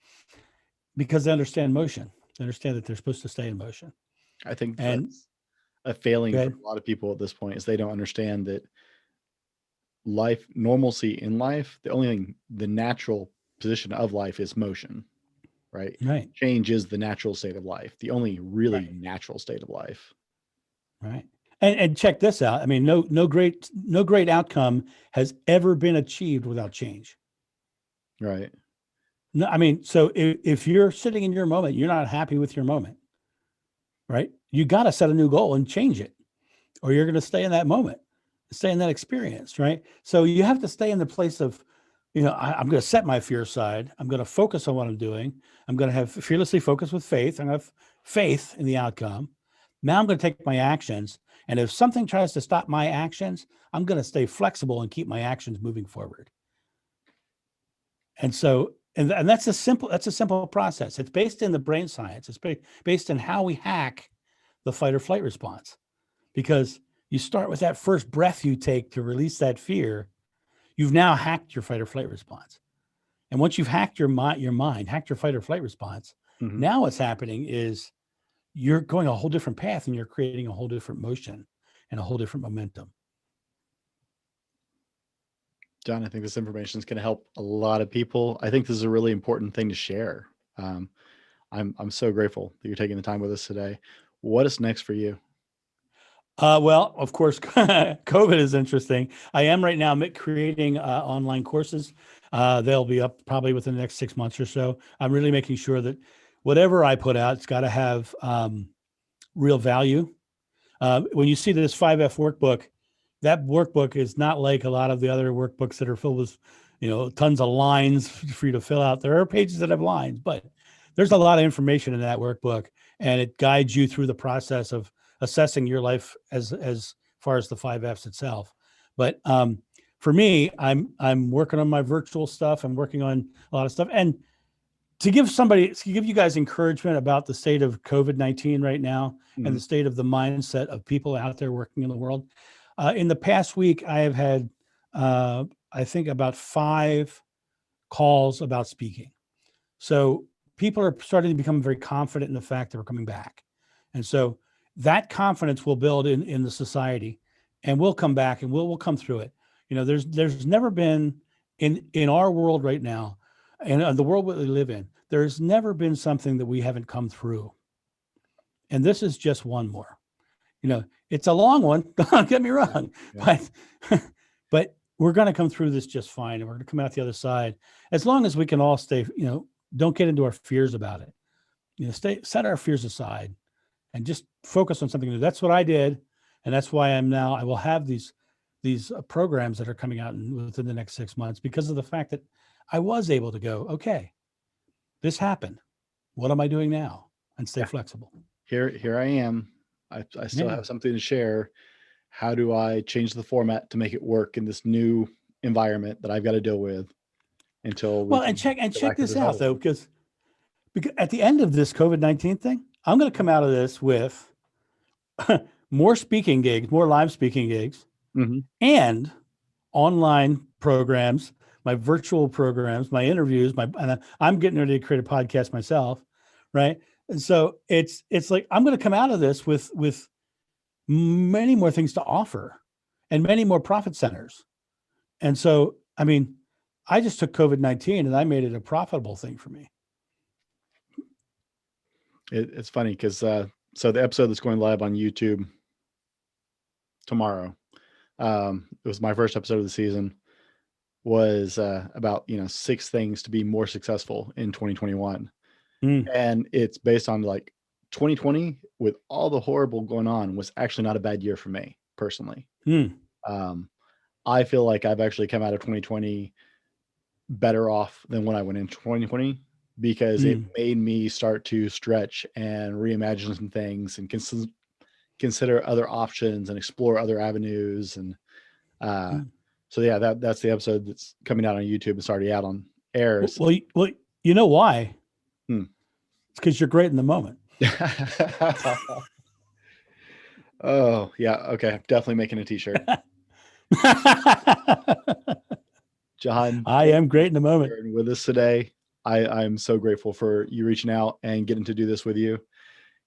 Because they understand motion. They understand that they're supposed to stay in motion. I think that's a failing Go for ahead. a lot of people at this point, is they don't understand that normalcy in life, the natural position of life is motion, right? Right. Change is the natural state of life, the only really natural state of life. Right. And check this out. I mean, no great outcome has ever been achieved without change. Right. No, I mean, so if you're sitting in your moment, you're not happy with your moment, right? You got to set a new goal and change it, or you're going to stay in that moment, stay in that experience, right? So you have to stay in the place of, I'm going to set my fear aside. I'm going to focus on what I'm doing. I'm going to have fearlessly focus with faith. I'm going to have faith in the outcome. Now I'm going to take my actions. And if something tries to stop my actions, I'm going to stay flexible and keep my actions moving forward. And so, and that's a simple process. It's based in the brain science. It's based in how we hack the fight or flight response, because you start with that first breath you take to release that fear. You've now hacked your fight or flight response. And once you've hacked your mind, hacked your fight or flight response, Mm-hmm. now what's happening is you're going a whole different path, and you're creating a whole different motion and a whole different momentum. John, I think this information is going to help a lot of people. I think this is a really important thing to share. I'm so grateful that you're taking the time with us today. What is next for you? Well, of course, COVID is interesting. I am right now creating online courses. They'll be up probably within the next 6 months or so. I'm really making sure that whatever I put out, it's got to have real value. When you see this 5F workbook, that workbook is not like a lot of the other workbooks that are filled with, tons of lines for you to fill out. There are pages that have lines, but there's a lot of information in that workbook, and it guides you through the process of assessing your life as far as the 5Fs itself. But for me, I'm working on my virtual stuff. I'm working on a lot of stuff, and to give you guys encouragement about the state of COVID-19 right now, Mm-hmm. and the state of the mindset of people out there working in the world. In the past week, I have had, I think, about 5 calls about speaking. So people are starting to become very confident in the fact that we're coming back. And so that confidence will build in the society, and we'll come back, and we'll come through it. There's never been in our world right now, and the world that we live in, there's never been something that we haven't come through. And this is just one more. It's a long one, don't get me wrong, but we're going to come through this just fine, and we're going to come out the other side, as long as we can all stay, don't get into our fears about it. Set our fears aside and just focus on something new. That's what I did. And that's why I will have these programs that are coming out within the next 6 months, because of the fact that I was able to go, okay, this happened. What am I doing now? And stay flexible. Here I am. I still have something to share. How do I change the format to make it work in this new environment that I've got to deal with until check this out though, because at the end of this COVID-19 thing, I'm going to come out of this with more speaking gigs, more live speaking gigs, and online programs, my virtual programs, my interviews, and I'm getting ready to create a podcast myself, right? And so it's like I'm going to come out of this with many more things to offer and many more profit centers. And so, I mean, I just took COVID-19 and I made it a profitable thing for me. It's funny because so the episode that's going live on YouTube tomorrow, it was my first episode of the season, was about 6 things to be more successful in 2021. And it's based on like 2020 with all the horrible going on was actually not a bad year for me personally. I feel like I've actually come out of 2020 better off than when I went into 2020, because it made me start to stretch and reimagine some things and consider other options and explore other avenues. And so yeah, that's the episode that's coming out on YouTube. It's already out on air. Well, you know why? It's because you're great in the moment. Oh yeah. Okay. Definitely making a t-shirt. John, I am great in the moment. With us today. I'm so grateful for you reaching out and getting to do this with you.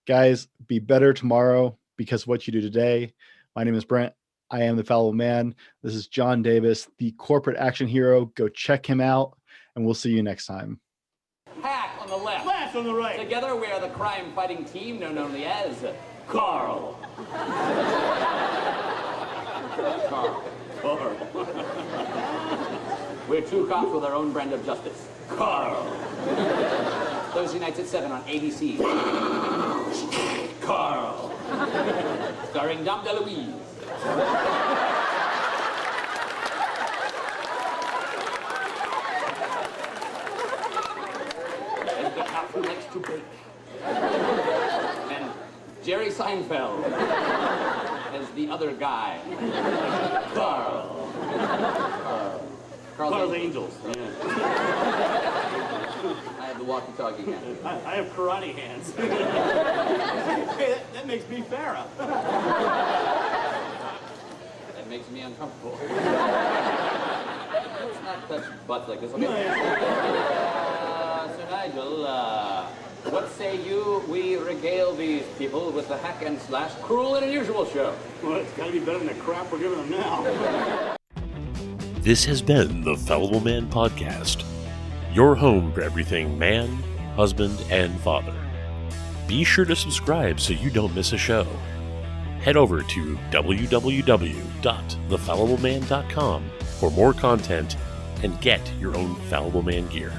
Guys, be better tomorrow because of what you do today. My name is Brent. I am the Fallible Man. This is John Davis, the corporate action hero. Go check him out, and we'll see you next time. Hack on the left. Flash on the right. Together we are the crime-fighting team known only as Carl. Carl. We're 2 cops with our own brand of justice. Carl. Thursday nights at 7 on ABC. Carl. Starring Dom DeLuise. And the cop who likes to bake. And Jerry Seinfeld as the other guy. Carl. Carl's Angels. Yeah. I have the walkie-talkie hand. I have karate hands. Hey, that makes me Farrah. That makes me uncomfortable. Let's not touch butts like this, okay? So Nigel, what say you we regale these people with the hack and slash cruel and unusual show? Well, it's gotta be better than the crap we're giving them now. This has been the Fallible Man Podcast, your home for everything man, husband, and father. Be sure to subscribe so you don't miss a show. Head over to www.thefallibleman.com for more content and get your own Fallible Man gear.